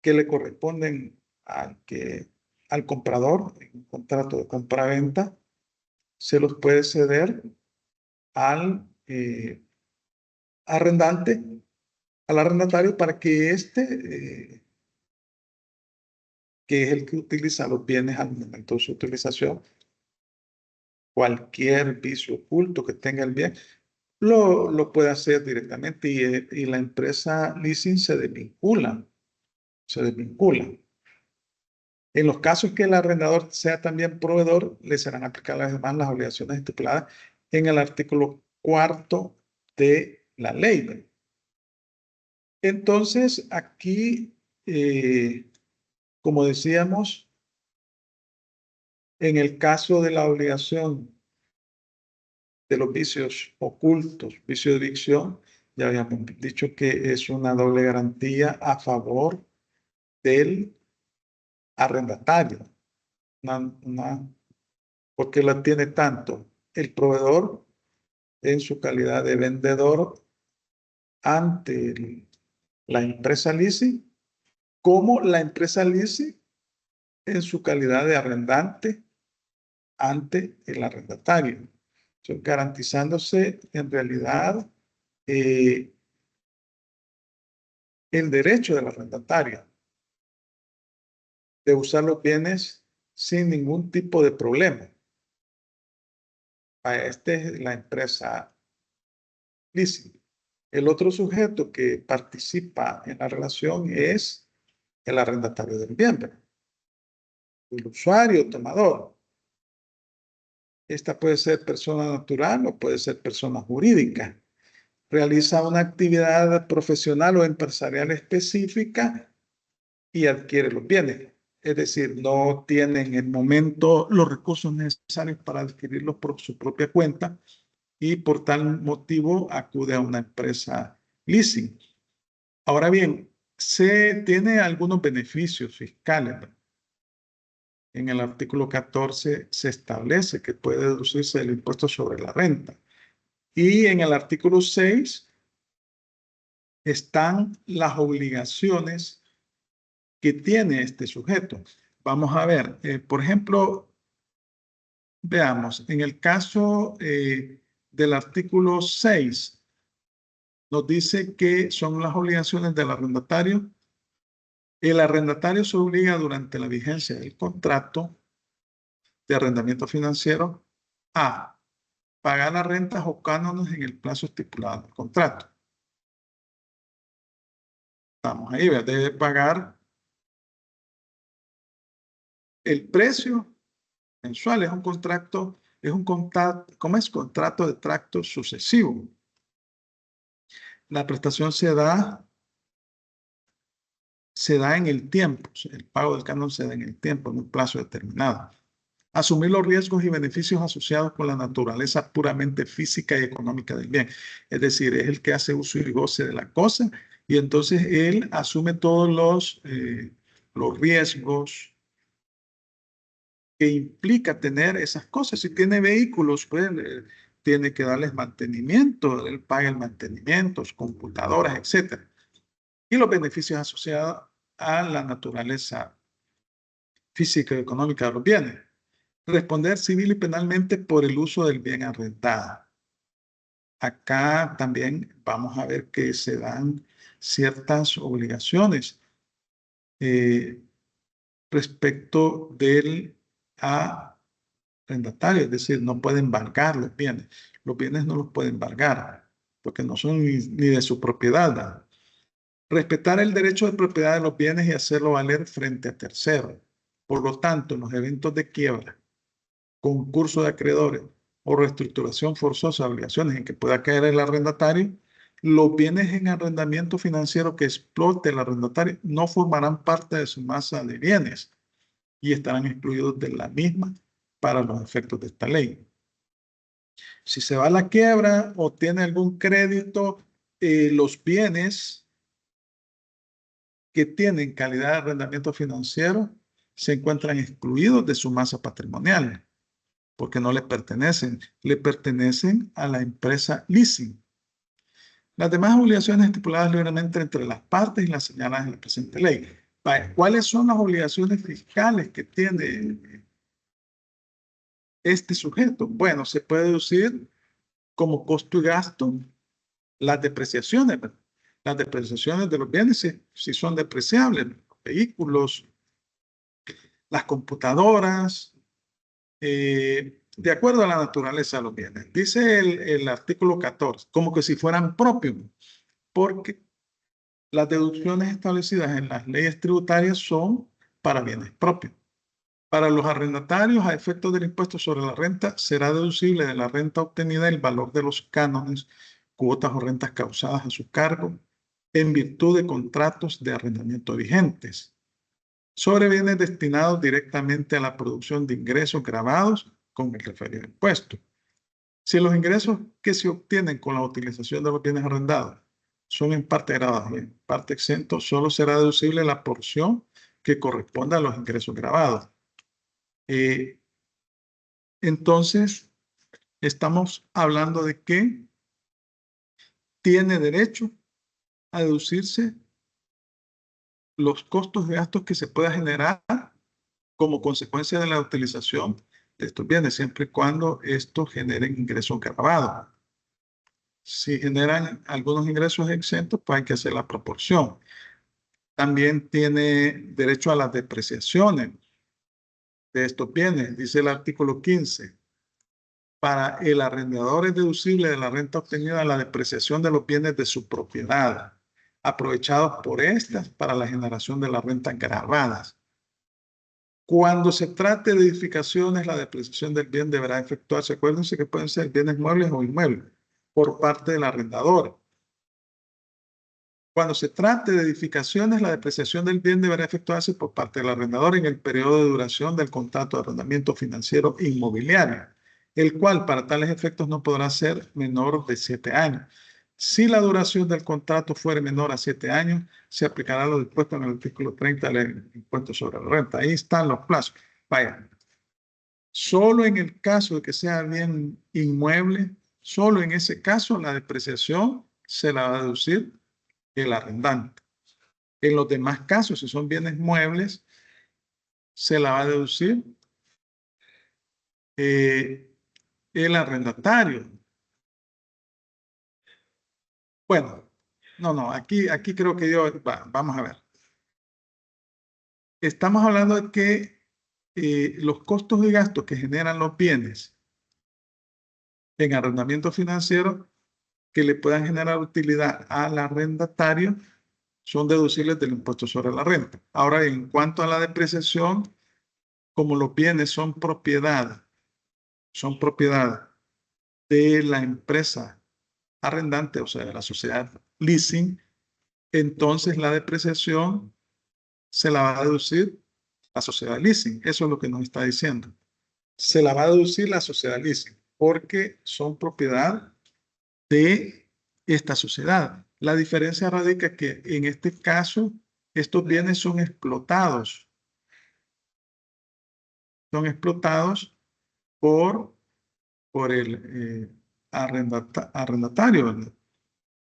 le corresponden al comprador en un contrato de compraventa, se los puede ceder al arrendante, al arrendatario, para que que es el que utiliza los bienes al momento de su utilización, cualquier vicio oculto que tenga el bien, lo puede hacer directamente y la empresa leasing se desvincula. En los casos que el arrendador sea también proveedor, le serán aplicadas además las obligaciones estipuladas en el artículo 4 de la ley. Entonces, aquí, como decíamos, en el caso de la obligación de los vicios ocultos, vicio de evicción, ya habíamos dicho que es una doble garantía a favor del arrendatario, porque la tiene tanto el proveedor en su calidad de vendedor ante la empresa leasing, como la empresa leasing en su calidad de arrendante ante el arrendatario, garantizándose en realidad el derecho del arrendatario de usar los bienes sin ningún tipo de problema. Esta es la empresa leasing. El otro sujeto que participa en la relación es el arrendatario del bien, ¿verdad? El usuario, tomador. Esta puede ser persona natural o puede ser persona jurídica. Realiza una actividad profesional o empresarial específica y adquiere los bienes. Es decir, no tiene en el momento los recursos necesarios para adquirirlos por su propia cuenta y por tal motivo acude a una empresa leasing. Ahora bien, se tiene algunos beneficios fiscales. En el artículo 14 se establece que puede deducirse el impuesto sobre la renta. Y en el artículo 6 están las obligaciones que tiene este sujeto. Vamos a ver, por ejemplo, veamos, en el caso del artículo 6, nos dice que son las obligaciones del arrendatario. El arrendatario se obliga durante la vigencia del contrato de arrendamiento financiero a pagar las rentas o cánones en el plazo estipulado del contrato. Estamos ahí, ¿verdad? Debe pagar el precio mensual, ¿cómo es? Contrato de tracto sucesivo. La prestación se da en el tiempo, el pago del canon se da en el tiempo, en un plazo determinado. Asumir los riesgos y beneficios asociados con la naturaleza puramente física y económica del bien. Es decir, es el que hace uso y goce de la cosa y entonces él asume todos los riesgos que implica tener esas cosas. Si tiene vehículos, pues tiene que darles mantenimiento, él paga el mantenimiento, computadoras, etc. Y los beneficios asociados a la naturaleza física y económica de los bienes. Responder civil y penalmente por el uso del bien arrendado. Acá también vamos a ver que se dan ciertas obligaciones respecto del arrendatario, es decir, no pueden embargar los bienes. Los bienes no los pueden embargar porque no son ni de su propiedad, ¿verdad? Respetar el derecho de propiedad de los bienes y hacerlo valer frente a terceros. Por lo tanto, en los eventos de quiebra, concurso de acreedores o reestructuración forzosa de obligaciones en que pueda caer el arrendatario, los bienes en arrendamiento financiero que explote el arrendatario no formarán parte de su masa de bienes y estarán excluidos de la misma para los efectos de esta ley. Si se va a la quiebra o tiene algún crédito, los bienes que tienen calidad de arrendamiento financiero se encuentran excluidos de su masa patrimonial porque no le pertenecen a la empresa leasing. Las demás obligaciones estipuladas libremente entre las partes y las señaladas en la presente ley. ¿Cuáles son las obligaciones fiscales que tiene este sujeto? Bueno, se puede deducir como costo y gasto las depreciaciones, ¿verdad? Las depreciaciones de los bienes si son depreciables, los vehículos, las computadoras, de acuerdo a la naturaleza de los bienes. Dice el artículo 14, como que si fueran propios, porque las deducciones establecidas en las leyes tributarias son para bienes propios. Para los arrendatarios, a efectos del impuesto sobre la renta, será deducible de la renta obtenida el valor de los cánones, cuotas o rentas causadas a su cargo en virtud de contratos de arrendamiento vigentes, sobre bienes destinados directamente a la producción de ingresos gravados con el referido impuesto. Si los ingresos que se obtienen con la utilización de los bienes arrendados son en parte gravados y en parte exentos, solo será deducible la porción que corresponda a los ingresos gravados. Entonces, estamos hablando de que tiene derecho a deducirse los costos de gastos que se pueda generar como consecuencia de la utilización de estos bienes, siempre y cuando estos generen ingresos grabados. Si generan algunos ingresos exentos, pues hay que hacer la proporción. También tiene derecho a las depreciaciones de estos bienes, dice el artículo 15. para el arrendador es deducible de la renta obtenida la depreciación de los bienes de su propiedad, aprovechados por estas para la generación de las rentas gravadas. Cuando se trate de edificaciones, la depreciación del bien deberá efectuarse. Acuérdense que pueden ser bienes muebles o inmuebles por parte del arrendador. Cuando se trate de edificaciones, la depreciación del bien deberá efectuarse por parte del arrendador en el periodo de duración del contrato de arrendamiento financiero inmobiliario, el cual para tales efectos no podrá ser menor de 7 años. Si la duración del contrato fuere menor a 7 años, se aplicará lo dispuesto en el artículo 30 del impuesto sobre la renta. Ahí están los plazos. Vaya, solo en el caso de que sea bien inmueble, solo en ese caso la depreciación se la va a deducir el arrendante. En los demás casos, si son bienes muebles, se la va a deducir el arrendatario. Bueno, no, aquí creo que vamos a ver. Estamos hablando de que los costos y gastos que generan los bienes en arrendamiento financiero que le puedan generar utilidad al arrendatario son deducibles del impuesto sobre la renta. Ahora, en cuanto a la depreciación, como los bienes son propiedad de la empresa arrendante, o sea, de la sociedad leasing, entonces la depreciación se la va a deducir la sociedad leasing. Eso es lo que nos está diciendo. Se la va a deducir la sociedad leasing porque son propiedad de esta sociedad. La diferencia radica que en este caso estos bienes son explotados por, por el arrendatario, ¿verdad?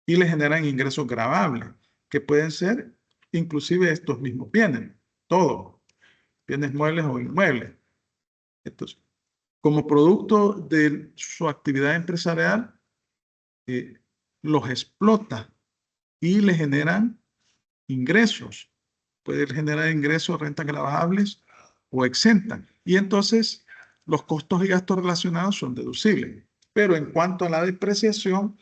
Y le generan ingresos gravables, que pueden ser inclusive estos mismos bienes, todos, bienes muebles o inmuebles. Entonces, como producto de su actividad empresarial, eh, los explota y le generan ingresos. Puede generar ingresos, rentas gravables o exentan. Y entonces los costos y gastos relacionados son deducibles. Pero en cuanto a la depreciación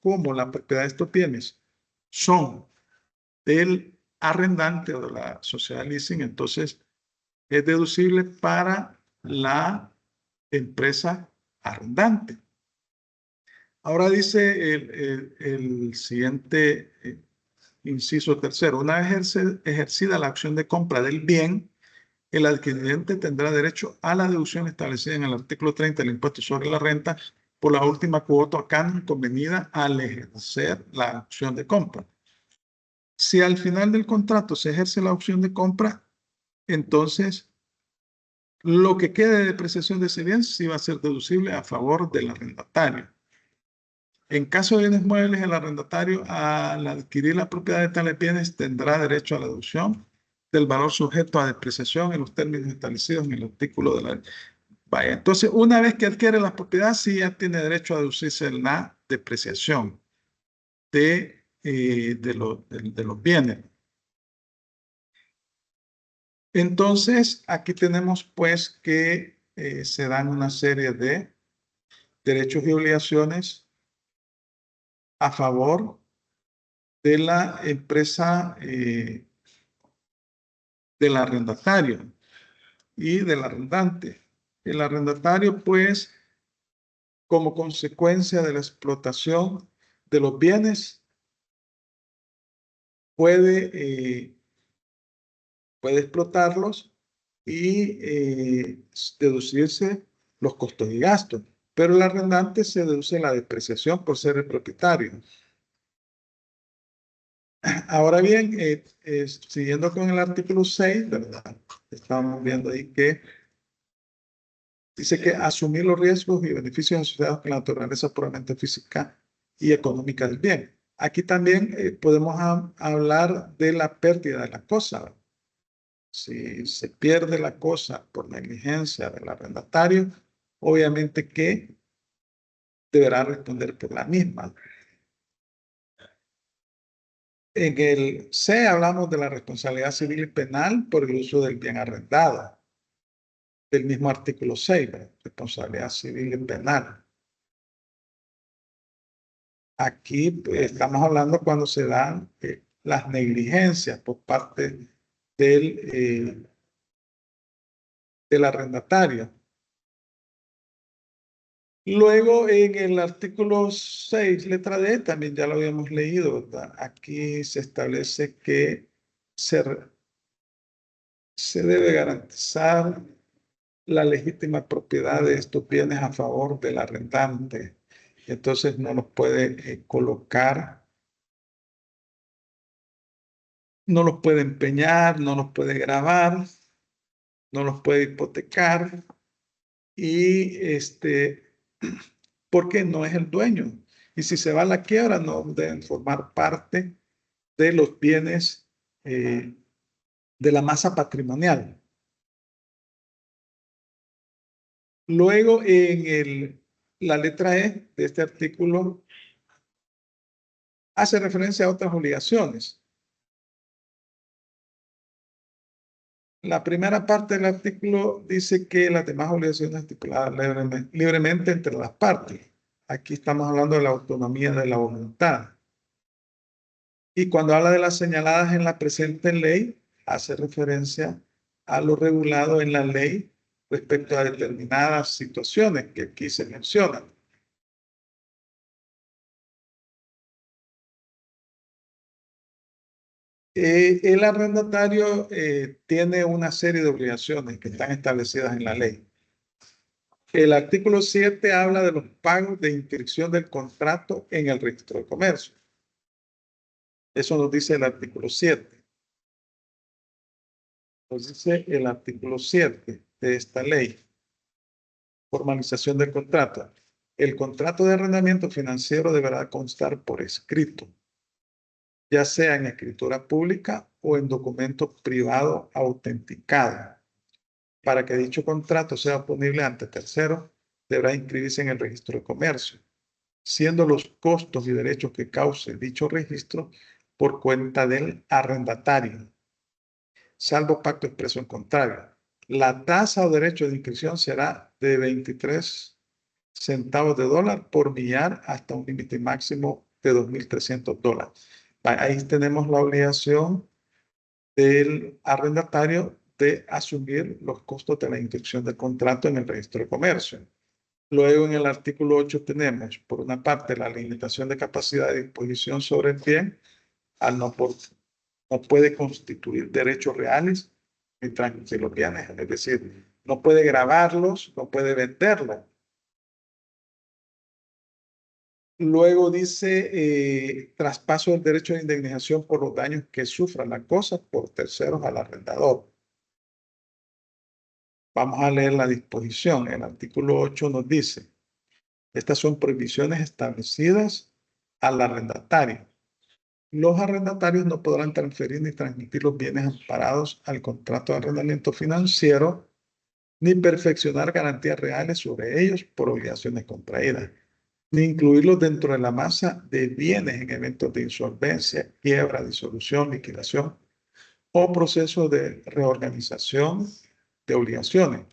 como la propiedad de estos bienes son del arrendante o de la sociedad leasing, entonces es deducible para la empresa arrendante. Ahora dice el siguiente inciso tercero, una vez ejercida la acción de compra del bien, el adquirente tendrá derecho a la deducción establecida en el artículo 30 del impuesto sobre la renta por la última cuota o canon convenida al ejercer la acción de compra. Si al final del contrato se ejerce la opción de compra, entonces lo que quede de depreciación de ese bien sí va a ser deducible a favor del arrendatario. En caso de bienes muebles, el arrendatario al adquirir la propiedad de tales bienes tendrá derecho a la deducción del valor sujeto a depreciación en los términos establecidos en el artículo de la... Vaya, entonces una vez que adquiere la propiedad, sí ya tiene derecho a deducirse la depreciación de los bienes. Entonces, aquí tenemos pues que se dan una serie de derechos y obligaciones a favor de la empresa del arrendatario y del arrendante. El arrendatario, pues, como consecuencia de la explotación de los bienes, puede, puede explotarlos y deducirse los costos y gastos. Pero el arrendante se deduce la depreciación por ser el propietario. Ahora bien, siguiendo con el artículo 6, ¿verdad? Estamos viendo ahí que dice que asumir los riesgos y beneficios asociados con la naturaleza puramente física y económica del bien. Aquí también podemos hablar de la pérdida de la cosa, ¿verdad? Si se pierde la cosa por negligencia del arrendatario, obviamente que deberá responder por la misma. En el C hablamos de la responsabilidad civil y penal por el uso del bien arrendado. del mismo artículo 6, ¿verdad? Responsabilidad civil y penal. Aquí pues, estamos hablando cuando se dan las negligencias por parte del arrendatario. Luego, en el artículo 6, letra D, también ya lo habíamos leído, ¿verdad? Aquí se establece que se, se debe garantizar la legítima propiedad de estos bienes a favor del arrendante. Entonces no los puede colocar, no los puede empeñar, no los puede gravar, no los puede hipotecar y porque no es el dueño. Y si se va a la quiebra, no deben formar parte de los bienes de la masa patrimonial. Luego, en la letra E de este artículo, hace referencia a otras obligaciones. La primera parte del artículo dice que las demás obligaciones estipuladas libremente entre las partes. Aquí estamos hablando de la autonomía de la voluntad. Y cuando habla de las señaladas en la presente ley, hace referencia a lo regulado en la ley respecto a determinadas situaciones que aquí se mencionan. El arrendatario tiene una serie de obligaciones que están establecidas en la ley. El artículo 7 habla de los pagos de inscripción del contrato en el registro de comercio. Eso nos dice el artículo 7. Nos dice el artículo 7 de esta ley. Formalización del contrato. El contrato de arrendamiento financiero deberá constar por escrito, ya sea en escritura pública o en documento privado autenticado. Para que dicho contrato sea oponible ante terceros, deberá inscribirse en el registro de comercio, siendo los costos y derechos que cause dicho registro por cuenta del arrendatario, salvo pacto expreso en contrario. La tasa o derecho de inscripción será de 23 centavos de dólar por millar hasta un límite máximo de $2.300. Ahí tenemos la obligación del arrendatario de asumir los costos de la inscripción del contrato en el registro de comercio. Luego en el artículo 8 tenemos, por una parte, la limitación de capacidad de disposición sobre el bien, no puede constituir derechos reales mientras que los bienes, es decir, no puede grabarlos, no puede venderlos. Luego dice traspaso del derecho de indemnización por los daños que sufra la cosa por terceros al arrendador. Vamos a leer la disposición. El artículo 8 nos dice, estas son prohibiciones establecidas al arrendatario. Los arrendatarios no podrán transferir ni transmitir los bienes amparados al contrato de arrendamiento financiero, ni perfeccionar garantías reales sobre ellos por obligaciones contraídas, ni incluirlos dentro de la masa de bienes en eventos de insolvencia, quiebra, disolución, liquidación o procesos de reorganización de obligaciones.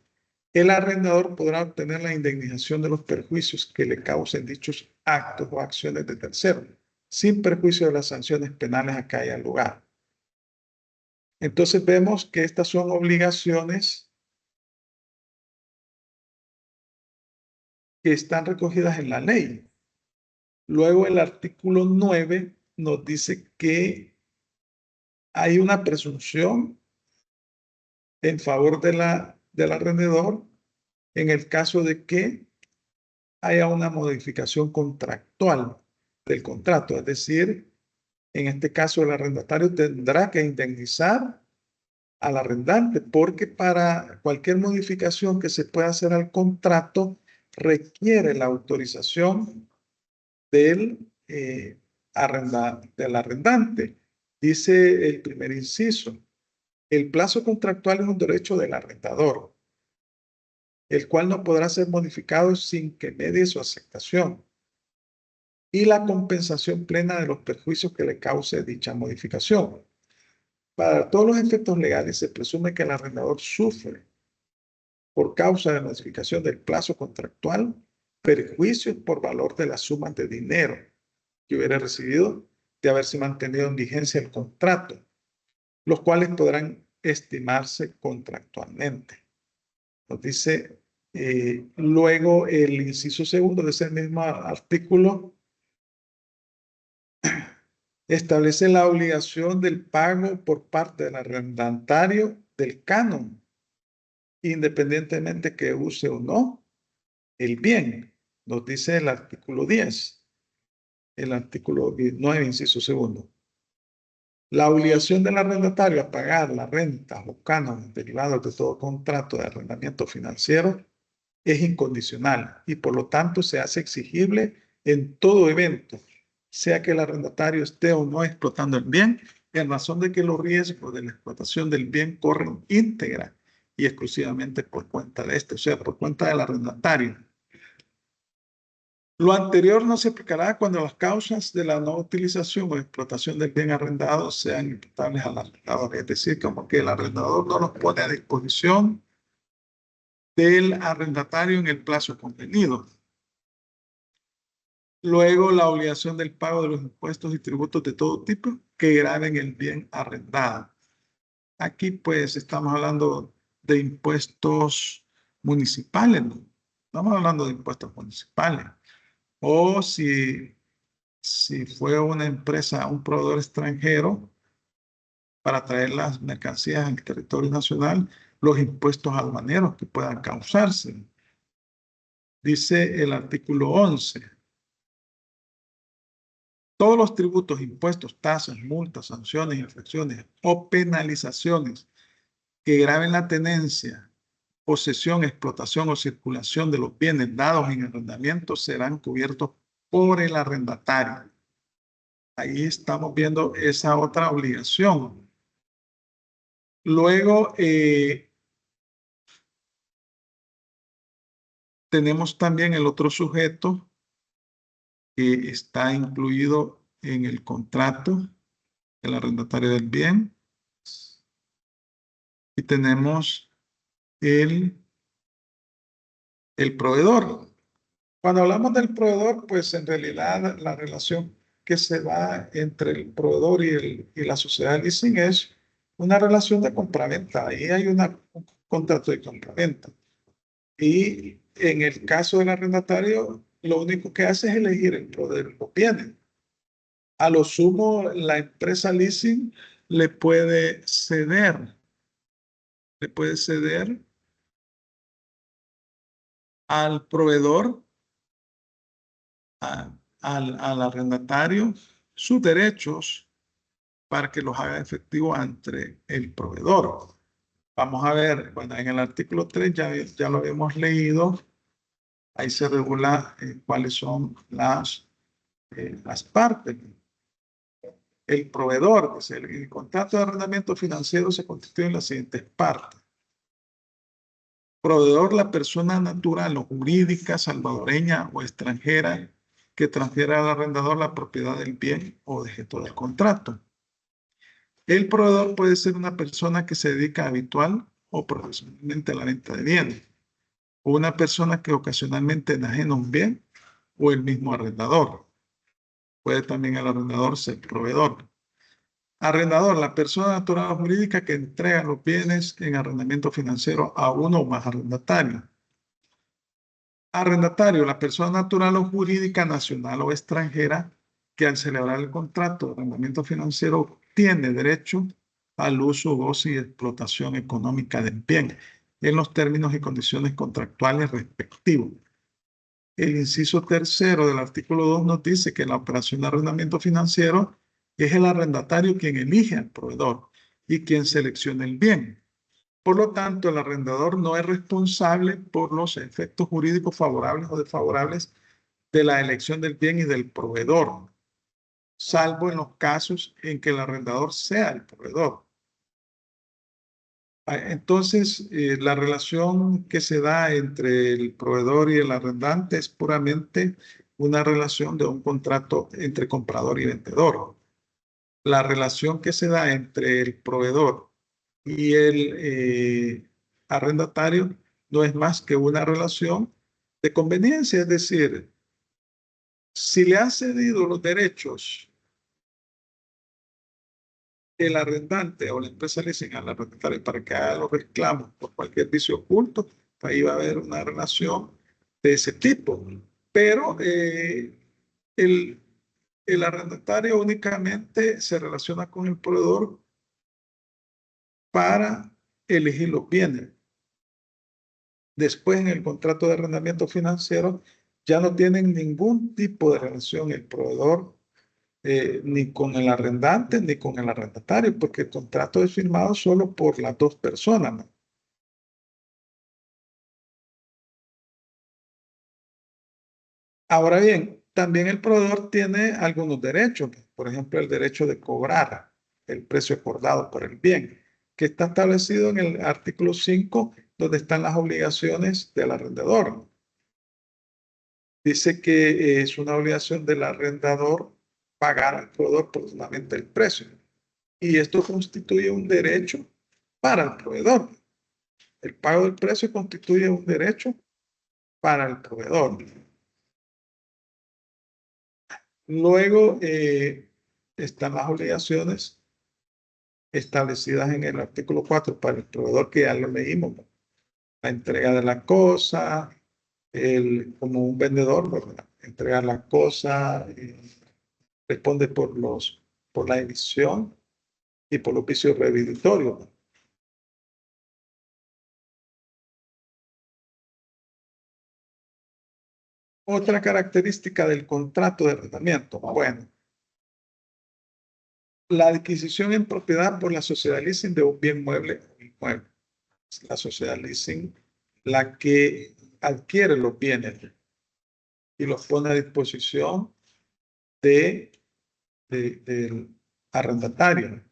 El arrendador podrá obtener la indemnización de los perjuicios que le causen dichos actos o acciones de terceros, sin perjuicio de las sanciones penales a que haya lugar. Entonces vemos que estas son obligaciones que están recogidas en la ley. Luego el artículo 9 nos dice que hay una presunción en favor del arrendador en el caso de que haya una modificación contractual del contrato. Es decir, en este caso el arrendatario tendrá que indemnizar al arrendante porque para cualquier modificación que se pueda hacer al contrato requiere la autorización del, del arrendante. Dice el primer inciso, el plazo contractual es un derecho del arrendador, el cual no podrá ser modificado sin que medie su aceptación, y la compensación plena de los perjuicios que le cause dicha modificación. Para todos los efectos legales se presume que el arrendador sufre por causa de la modificación del plazo contractual, perjuicios por valor de las sumas de dinero que hubiera recibido de haberse mantenido en vigencia el contrato, los cuales podrán estimarse contractualmente. Nos dice luego el inciso segundo de ese mismo artículo establece la obligación del pago por parte del arrendatario del canon, independientemente que use o no el bien. Nos dice el artículo 10, el artículo 9, inciso segundo. La obligación del arrendatario a pagar la renta o cánones derivados de todo contrato de arrendamiento financiero es incondicional y por lo tanto se hace exigible en todo evento, sea que el arrendatario esté o no explotando el bien, en razón de que los riesgos de la explotación del bien corren íntegra y exclusivamente por cuenta de este, o sea, por cuenta del arrendatario. Lo anterior no se aplicará cuando las causas de la no utilización o explotación del bien arrendado sean imputables al arrendador, es decir, como que el arrendador no los pone a disposición del arrendatario en el plazo convenido. Luego, la obligación del pago de los impuestos y tributos de todo tipo que graven el bien arrendado. Aquí, pues, estamos hablando de impuestos municipales, ¿no? Estamos hablando de impuestos municipales. O si fue una empresa, un proveedor extranjero, para traer las mercancías en el territorio nacional, los impuestos aduaneros que puedan causarse. Dice el artículo 11. Todos los tributos, impuestos, tasas, multas, sanciones, infracciones o penalizaciones que graven la tenencia, posesión, explotación o circulación de los bienes dados en arrendamiento serán cubiertos por el arrendatario. Ahí estamos viendo esa otra obligación. Luego, tenemos también el otro sujeto que está incluido en el contrato, el arrendatario del bien. Y tenemos el proveedor. Cuando hablamos del proveedor, pues en realidad la relación que se da entre el proveedor y la sociedad de leasing es una relación de compraventa. Ahí hay un contrato de compraventa. Y en el caso del arrendatario, lo único que hace es elegir el proveedor de los bienes. A lo sumo, la empresa leasing le puede ceder al proveedor, al arrendatario, sus derechos para que los haga efectivo ante el proveedor. Vamos a ver, bueno, en el artículo 3 ya lo habíamos leído, ahí se regula cuáles son las partes. El proveedor, pues el contrato de arrendamiento financiero se constituye en las siguientes partes. Proveedor, la persona natural o jurídica, salvadoreña o extranjera que transfiera al arrendador la propiedad del bien o objeto del contrato. El proveedor puede ser una persona que se dedica habitual o profesionalmente a la venta de bienes, o una persona que ocasionalmente enajena un bien, o el mismo arrendador. Puede también el arrendador ser proveedor. Arrendador, la persona natural o jurídica que entrega los bienes en arrendamiento financiero a uno o más arrendatarios. Arrendatario, la persona natural o jurídica nacional o extranjera que al celebrar el contrato de arrendamiento financiero tiene derecho al uso, goce y explotación económica del bien en los términos y condiciones contractuales respectivos. El inciso tercero del artículo 2 nos dice que la operación de arrendamiento financiero es el arrendatario quien elige al proveedor y quien selecciona el bien. Por lo tanto, el arrendador no es responsable por los efectos jurídicos favorables o desfavorables de la elección del bien y del proveedor, salvo en los casos en que el arrendador sea el proveedor. Entonces, la relación que se da entre el proveedor y el arrendante es puramente una relación de un contrato entre comprador y vendedor. La relación que se da entre el proveedor y el arrendatario no es más que una relación de conveniencia, es decir, si le ha cedido los derechos el arrendante o la empresa leasing al arrendatario para que haga los reclamos por cualquier vicio oculto, ahí va a haber una relación de ese tipo. Pero el, el arrendatario únicamente se relaciona con el proveedor para elegir los bienes. Después, en el contrato de arrendamiento financiero, ya no tienen ningún tipo de relación el proveedor ni con el arrendante ni con el arrendatario, porque el contrato es firmado solo por las dos personas, ¿no? Ahora bien, también el proveedor tiene algunos derechos, por ejemplo, el derecho de cobrar el precio acordado por el bien, que está establecido en el artículo 5, donde están las obligaciones del arrendador. Dice que es una obligación del arrendador pagar al proveedor oportunamente el precio. Y esto constituye un derecho para el proveedor. El pago del precio constituye un derecho para el proveedor. Luego están las obligaciones establecidas en el artículo 4 para el proveedor, que ya lo leímos, ¿no? La entrega de la cosa, como un vendedor, ¿verdad? Entregar la cosa, responde por la emisión y por los vicios reviditorios, ¿no? Otra característica del contrato de arrendamiento, bueno, la adquisición en propiedad por la sociedad leasing de un bien mueble o inmueble. La sociedad leasing la que adquiere los bienes y los pone a disposición de, del arrendatario.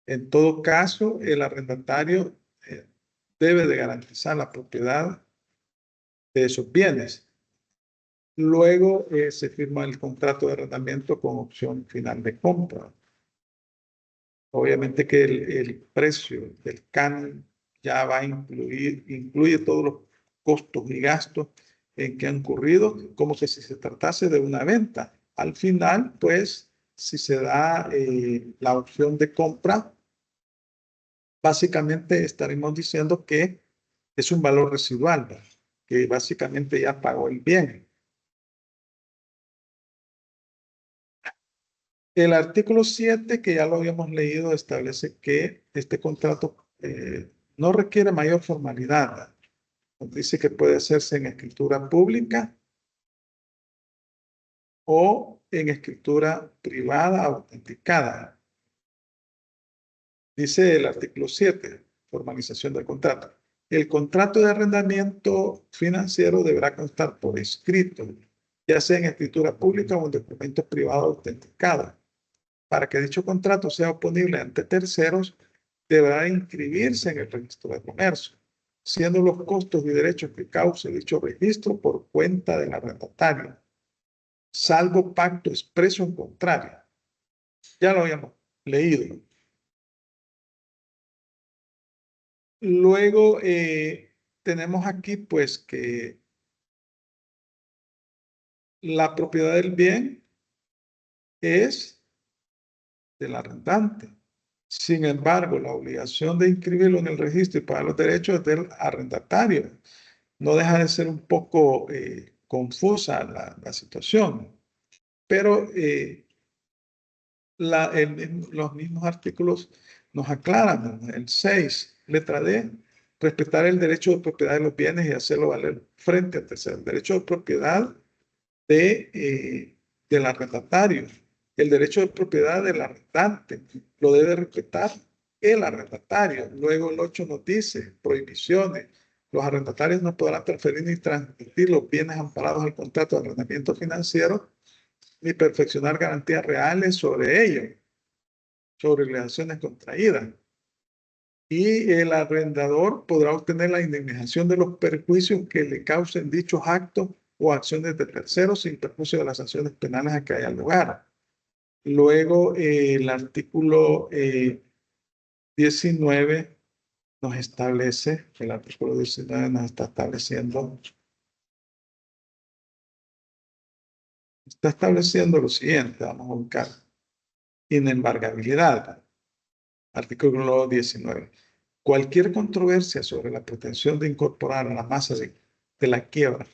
En todo caso, el arrendatario debe de garantizar la propiedad de esos bienes. Luego se firma el contrato de arrendamiento con opción final de compra. Obviamente que el precio del canon ya va a incluye todos los costos y gastos en que han ocurrido, como que si se tratase de una venta. Al final, pues, si se da la opción de compra, básicamente estaremos diciendo que es un valor residual, ¿verdad? Que básicamente ya pagó el bien. El artículo 7, que ya lo habíamos leído, establece que este contrato no requiere mayor formalidad. Nos dice que puede hacerse en escritura pública o en escritura privada autenticada. Dice el artículo 7, formalización del contrato. El contrato de arrendamiento financiero deberá constar por escrito, ya sea en escritura pública o en documento privado autenticado. Para que dicho contrato sea oponible ante terceros, deberá inscribirse en el registro de comercio, siendo los costos y derechos que cause dicho registro por cuenta del arrendatario, salvo pacto expreso en contrario. Ya lo habíamos leído. Luego tenemos aquí pues que la propiedad del bien es del arrendante. Sin embargo, la obligación de inscribirlo en el registro y pagar los derechos es del arrendatario. No deja de ser un poco confusa la situación, pero los mismos artículos nos aclaran, ¿no? El 6, letra D, respetar el derecho de propiedad de los bienes y hacerlo valer frente a terceros. El derecho de propiedad del arrendatario, el derecho de propiedad del arrendante, lo debe respetar el arrendatario. Luego el 8 nos dice, prohibiciones. Los arrendatarios no podrán transferir ni transmitir los bienes amparados al contrato de arrendamiento financiero, ni perfeccionar garantías reales sobre ellos, sobre obligaciones contraídas. Y el arrendador podrá obtener la indemnización de los perjuicios que le causen dichos actos o acciones de terceros sin perjuicio de las sanciones penales a que haya lugar. Luego, el artículo 19 nos establece, el artículo 19 nos está estableciendo lo siguiente, vamos a buscar inembargabilidad, artículo 19. Cualquier controversia sobre la pretensión de incorporar a la masa de la quiebra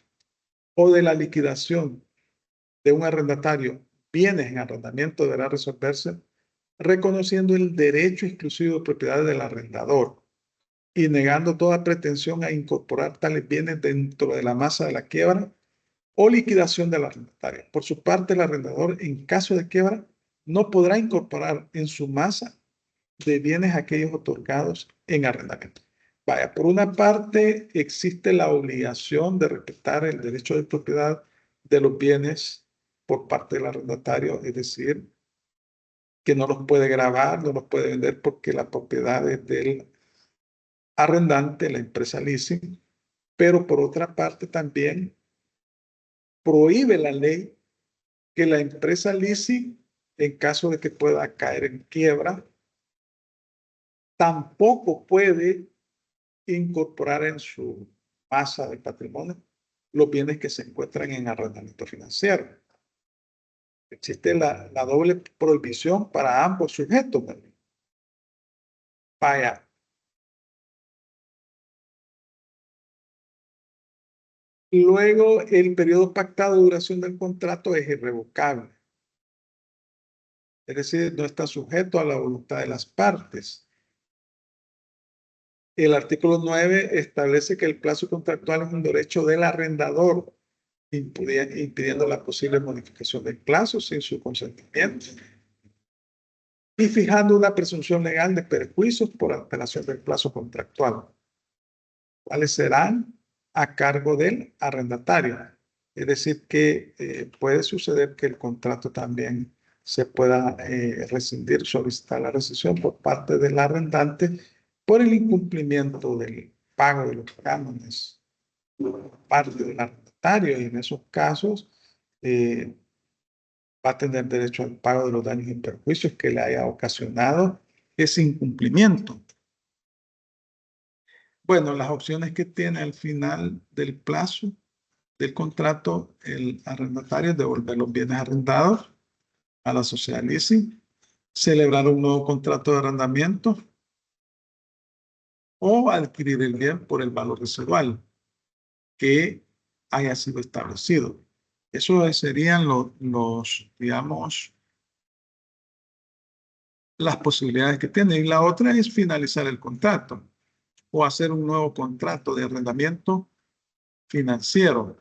o de la liquidación de un arrendatario bienes en arrendamiento deberá resolverse reconociendo el derecho exclusivo de propiedad del arrendador y negando toda pretensión a incorporar tales bienes dentro de la masa de la quiebra o liquidación del arrendatario. Por su parte, el arrendador, en caso de quiebra, no podrá incorporar en su masa de bienes aquellos otorgados en arrendamiento. Vaya, por una parte existe la obligación de respetar el derecho de propiedad de los bienes por parte del arrendatario, es decir, que no los puede gravar, no los puede vender porque la propiedad es del arrendante, la empresa leasing, pero por otra parte también prohíbe la ley que la empresa leasing, en caso de que pueda caer en quiebra, tampoco puede incorporar en su masa de patrimonio los bienes que se encuentran en arrendamiento financiero. Existe la doble prohibición para ambos sujetos. Vaya. Luego, el periodo pactado de duración del contrato es irrevocable. Es decir, no está sujeto a la voluntad de las partes. El artículo 9 establece que el plazo contractual es un derecho del arrendador, impidiendo la posible modificación del plazo sin su consentimiento y fijando una presunción legal de perjuicios por alteración del plazo contractual, cuáles serán a cargo del arrendatario. Es decir, que puede suceder que el contrato también se pueda rescindir, solicitar la rescisión por parte del arrendante por el incumplimiento del pago de los cánones por parte del arrendatario, y en esos casos va a tener derecho al pago de los daños y perjuicios que le haya ocasionado ese incumplimiento. Bueno, las opciones que tiene al final del plazo del contrato el arrendatario es devolver los bienes arrendados a la sociedad leasing, celebrar un nuevo contrato de arrendamiento o adquirir el bien por el valor residual que haya sido establecido. Eso serían digamos, las posibilidades que tiene. Y la otra es finalizar el contrato o hacer un nuevo contrato de arrendamiento financiero.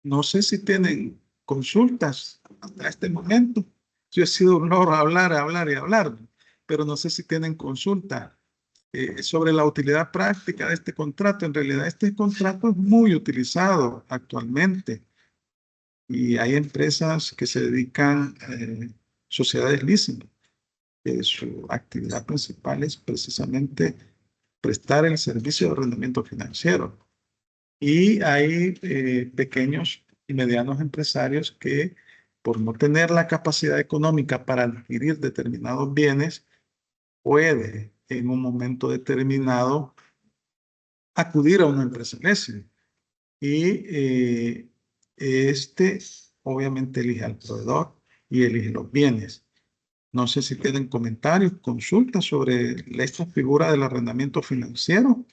No sé si tienen consultas hasta este momento. Yo he sido un loro hablar, hablar y hablar, pero no sé si tienen consulta sobre la utilidad práctica de este contrato. En realidad, este contrato es muy utilizado actualmente y hay empresas que se dedican, sociedades leasing, que su actividad principal es precisamente prestar el servicio de arrendamiento financiero. Y hay pequeños y medianos empresarios que, por no tener la capacidad económica para adquirir determinados bienes, puede en un momento determinado acudir a una empresa leasing. Y este obviamente elige al proveedor y elige los bienes. No sé si tienen comentarios, consultas sobre esta figura del arrendamiento financiero.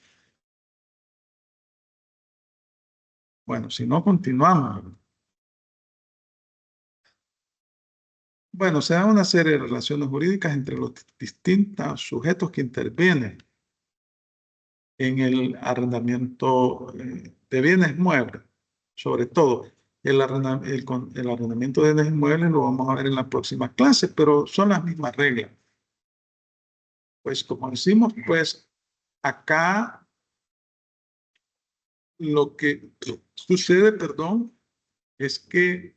Bueno, si no, continuamos. Bueno, se da una serie de relaciones jurídicas entre los distintos sujetos que intervienen en el arrendamiento de bienes muebles. Sobre todo, el arrendamiento de bienes muebles lo vamos a ver en la próxima clase, pero son las mismas reglas. Pues como decimos, pues acá lo que sucede, perdón, es que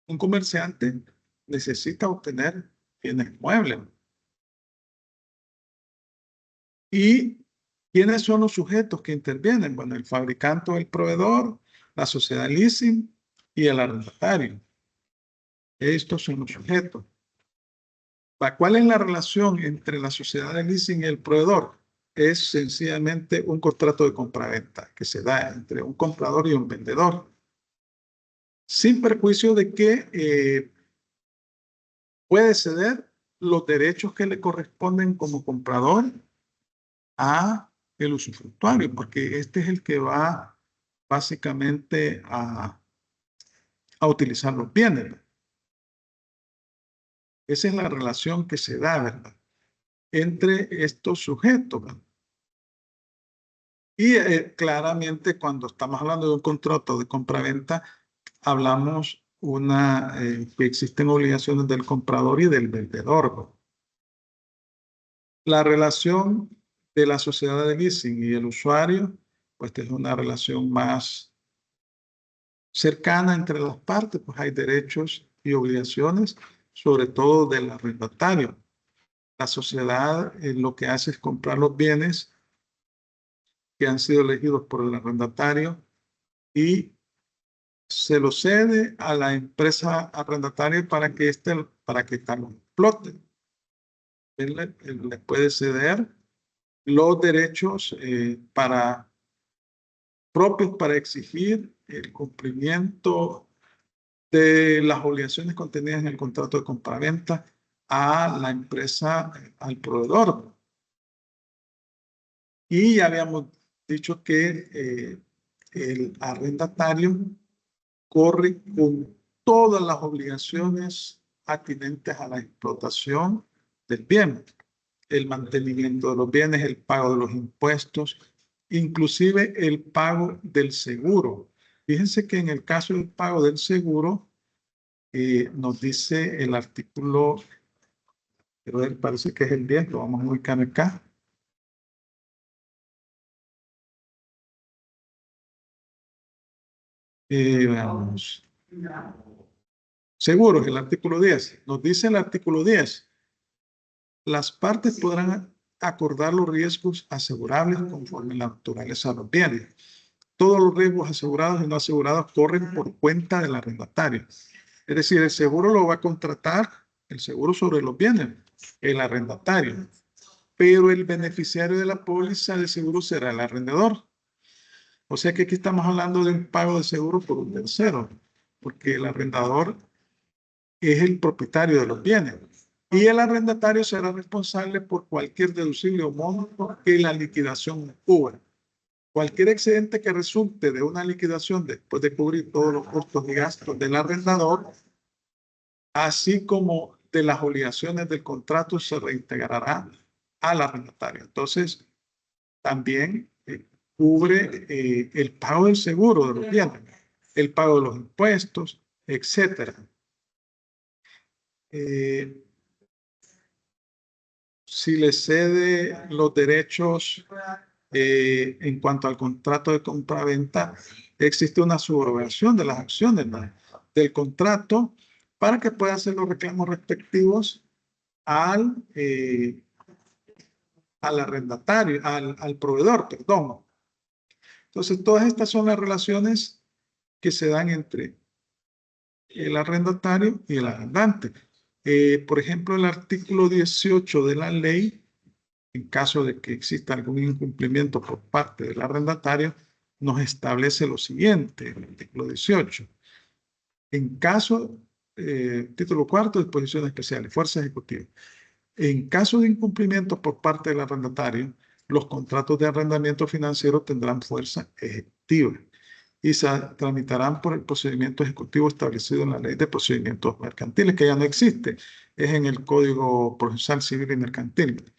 un comerciante necesita obtener bienes muebles. ¿Y quiénes son los sujetos que intervienen? Bueno, el fabricante o el proveedor, la sociedad leasing y el arrendatario. Estos son los sujetos. ¿Cuál es la relación entre la sociedad de leasing y el proveedor? Es sencillamente un contrato de compraventa que se da entre un comprador y un vendedor, sin perjuicio de que puede ceder los derechos que le corresponden como comprador a el usufructuario, porque este es el que va básicamente a utilizar los bienes, ¿verdad? Esa es la relación que se da, ¿verdad?, entre estos sujetos, ¿verdad? Y claramente cuando estamos hablando de un contrato de compraventa, hablamos que existen obligaciones del comprador y del vendedor, ¿verdad? La relación de la sociedad de leasing y el usuario, pues es una relación más cercana entre las partes, pues hay derechos y obligaciones, sobre todo del arrendatario. La sociedad lo que hace es comprar los bienes que han sido elegidos por el arrendatario y se los cede a la empresa arrendataria para que ésta los explote. Él le puede ceder los derechos propios para exigir el cumplimiento de las obligaciones contenidas en el contrato de compraventa a la empresa, al proveedor. Y ya habíamos dicho que el arrendatario corre con todas las obligaciones atinentes a la explotación del bien, el mantenimiento de los bienes, el pago de los impuestos, inclusive el pago del seguro. Fíjense que en el caso del pago del seguro, nos dice el artículo, pero parece que es el 10, lo vamos a ubicar acá. Veamos. Seguros, el artículo 10. Nos dice el artículo 10. Las partes podrán acordar los riesgos asegurables conforme la naturaleza de los bienes. Todos los riesgos asegurados y no asegurados corren por cuenta del arrendatario. Es decir, el seguro lo va a contratar, el seguro sobre los bienes, el arrendatario. Pero el beneficiario de la póliza de seguro será el arrendador. O sea que aquí estamos hablando de un pago de seguro por un tercero, porque el arrendador es el propietario de los bienes. Y el arrendatario será responsable por cualquier deducible o monto que la liquidación cubra. Cualquier excedente que resulte de una liquidación después de cubrir todos los costos y gastos del arrendador, así como de las obligaciones del contrato, se reintegrará al arrendatario. Entonces, también cubre el pago del seguro de los bienes, el pago de los impuestos, etcétera. Si le cede los derechos en cuanto al contrato de compraventa, existe una subrogación de las acciones, ¿no?, del contrato para que pueda hacer los reclamos respectivos al arrendatario, al proveedor, perdón. Entonces, todas estas son las relaciones que se dan entre el arrendatario y el arrendante. Por ejemplo, el artículo 18 de la ley, en caso de que exista algún incumplimiento por parte del arrendatario, nos establece lo siguiente, el artículo 18. En caso, título cuarto, disposiciones especiales, fuerza ejecutiva. En caso de incumplimiento por parte del arrendatario, los contratos de arrendamiento financiero tendrán fuerza ejecutiva y se tramitarán por el procedimiento ejecutivo establecido en la Ley de Procedimientos Mercantiles, que ya no existe, es en el Código Procesal Civil y Mercantil.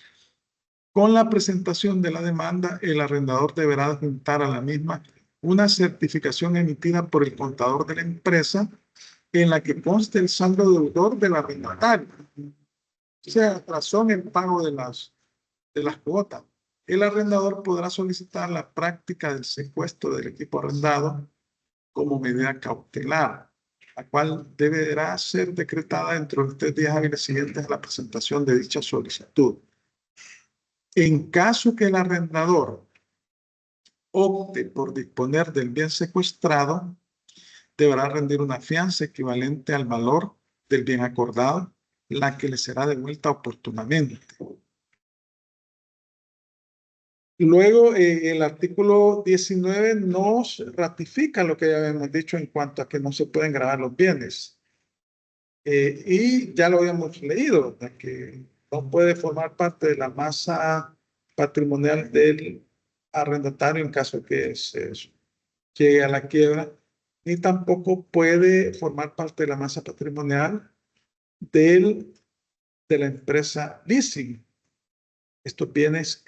Con la presentación de la demanda, el arrendador deberá adjuntar a la misma una certificación emitida por el contador de la empresa en la que conste el saldo deudor del arrendatario. O sea, razón en pago de las cuotas. El arrendador podrá solicitar la práctica del secuestro del equipo arrendado como medida cautelar, la cual deberá ser decretada dentro de los 3 días hábiles siguientes a la presentación de dicha solicitud. En caso que el arrendador opte por disponer del bien secuestrado, deberá rendir una fianza equivalente al valor del bien acordado la que le será devuelta oportunamente. Luego, el artículo 19 nos ratifica lo que ya habíamos dicho en cuanto a que no se pueden gravar los bienes. Y ya lo habíamos leído, de que no puede formar parte de la masa patrimonial del arrendatario en caso que se llegue a la quiebra, ni tampoco puede formar parte de la masa patrimonial de la empresa leasing. Estos bienes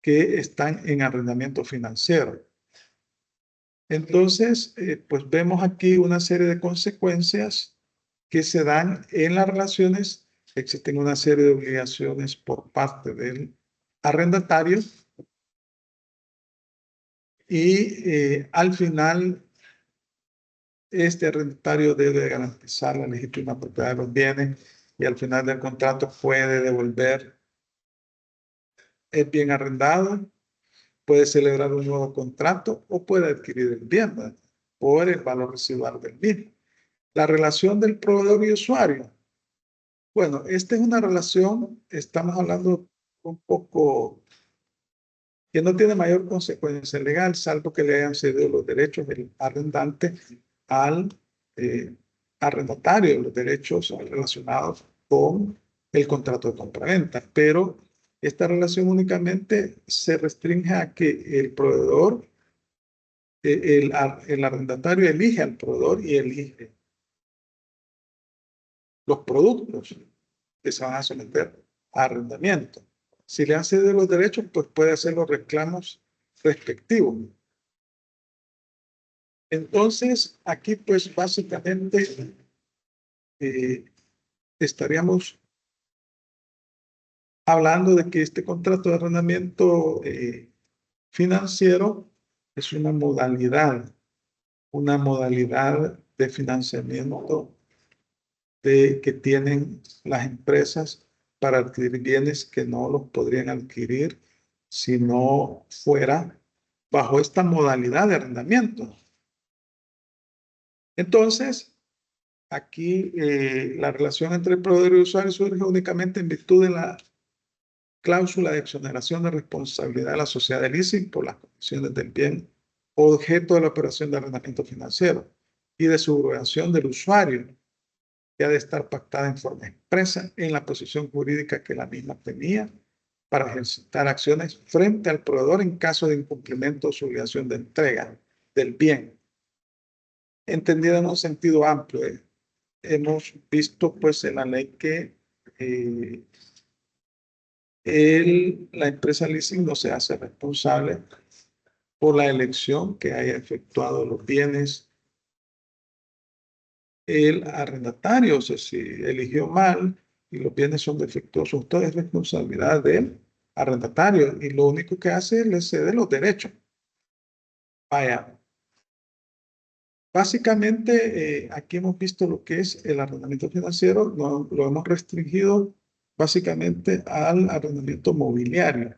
que están en arrendamiento financiero. Entonces, pues vemos aquí una serie de consecuencias que se dan en las relaciones. Existen una serie de obligaciones por parte del arrendatario y al final este arrendatario debe garantizar la legítima propiedad de los bienes y al final del contrato puede devolver el bien arrendado, puede celebrar un nuevo contrato o puede adquirir el bien, ¿verdad?, por el valor residual del mismo. La relación del proveedor y usuario. Bueno, esta es una relación, estamos hablando un poco que no tiene mayor consecuencia legal, salvo que le hayan cedido los derechos del arrendante al eh, arrendatario, los derechos relacionados con el contrato de compraventa. Pero esta relación únicamente se restringe a que el proveedor, el arrendatario elige al proveedor y elige los productos que se van a someter a arrendamiento. Si le han cedido los derechos, pues puede hacer los reclamos respectivos. Entonces, aquí pues básicamente eh, estaríamos hablando de que este contrato de arrendamiento financiero es una modalidad de financiamiento que tienen las empresas para adquirir bienes que no los podrían adquirir si no fuera bajo esta modalidad de arrendamiento. Entonces, aquí la relación entre el proveedor y el usuario surge únicamente en virtud de la cláusula de exoneración de responsabilidad de la sociedad de leasing por las condiciones del bien objeto de la operación de arrendamiento financiero y de subrogación del usuario, que ha de estar pactada en forma expresa en la posición jurídica que la misma tenía para ejercitar acciones frente al proveedor en caso de incumplimiento de su obligación de entrega del bien, entendida en un sentido amplio. Hemos visto pues en la ley que la empresa leasing no se hace responsable por la elección que haya efectuado los bienes el arrendatario. O sea, si eligió mal y los bienes son defectuosos, todo es responsabilidad del arrendatario y lo único que hace es le cede los derechos. Vaya, básicamente aquí hemos visto lo que es el arrendamiento financiero, lo hemos restringido básicamente al arrendamiento mobiliario.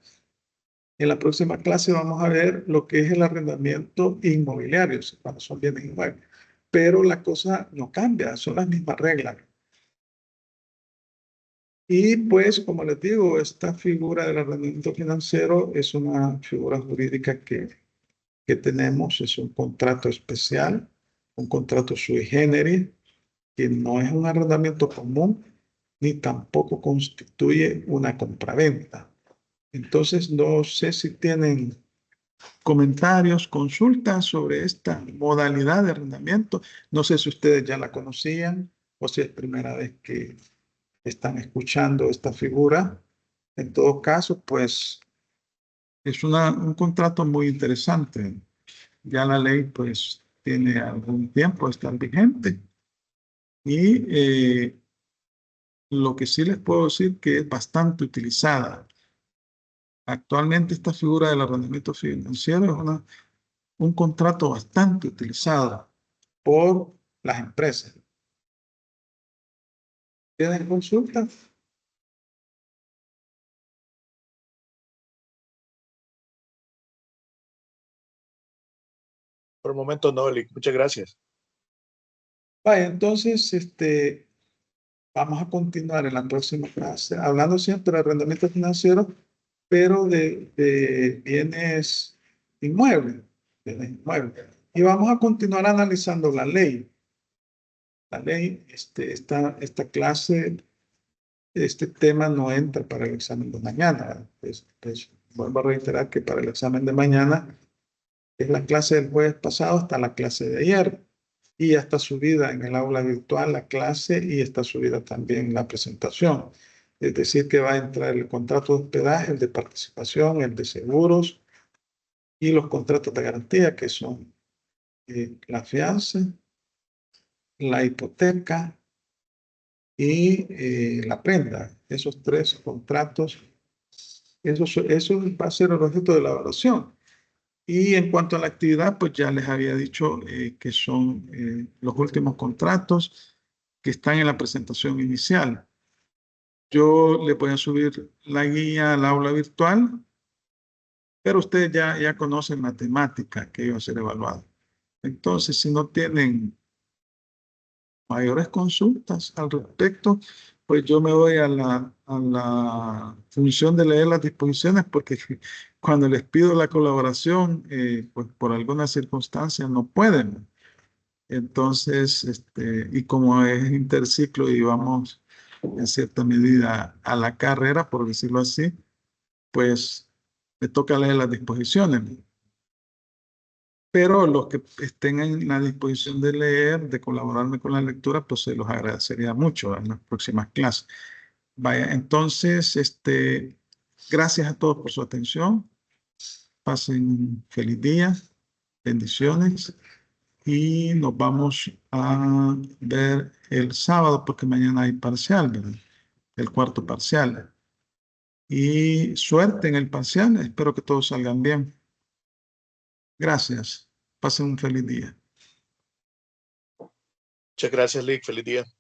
En la próxima clase vamos a ver lo que es el arrendamiento inmobiliario, cuando son bienes inmuebles. Pero la cosa no cambia, son las mismas reglas. Y pues, como les digo, esta figura del arrendamiento financiero es una figura jurídica que tenemos, es un contrato especial, un contrato sui generis, que no es un arrendamiento común, ni tampoco constituye una compraventa. Entonces, no sé si tienen comentarios, consultas sobre esta modalidad de arrendamiento. No sé si ustedes ya la conocían o si es primera vez que están escuchando esta figura. En todo caso, pues es un contrato muy interesante. Ya la ley pues tiene algún tiempo de estar vigente y lo que sí les puedo decir que es bastante utilizada. Actualmente esta figura del arrendamiento financiero es un contrato bastante utilizado por las empresas. ¿Tienen consultas? Por el momento no, Eli. Muchas gracias. Vaya, entonces, vamos a continuar en la próxima clase hablando siempre de arrendamiento financiero, pero de bienes inmuebles, Y vamos a continuar analizando la ley. La ley, esta clase, este tema no entra para el examen de mañana. Vuelvo a reiterar que para el examen de mañana es la clase del jueves pasado hasta la clase de ayer. Y ya está subida en el aula virtual la clase y está subida también la presentación. Es decir, que va a entrar el contrato de hospedaje, el de participación, el de seguros y los contratos de garantía, que son la fianza, la hipoteca y la prenda. Esos tres contratos, eso va a ser el objeto de la evaluación. Y en cuanto a la actividad, pues ya les había dicho que son los últimos contratos que están en la presentación inicial. Yo les voy a subir la guía al aula virtual, pero ustedes ya conocen la temática que iba a ser evaluada. Entonces, si no tienen mayores consultas al respecto, pues yo me voy a la función de leer las disposiciones, porque cuando les pido la colaboración, pues por alguna circunstancia no pueden. Entonces, y como es interciclo y vamos en cierta medida a la carrera, por decirlo así, pues me toca leer las disposiciones. Pero los que estén en la disposición de leer, de colaborarme con la lectura, pues se los agradecería mucho en las próximas clases. Vaya, entonces, gracias a todos por su atención. Pasen un feliz día, bendiciones y nos vamos a ver el sábado porque mañana hay parcial, ¿verdad? El cuarto parcial. Y suerte en el parcial, espero que todos salgan bien. Gracias. Pasen un feliz día. Muchas gracias, Lick. Feliz día.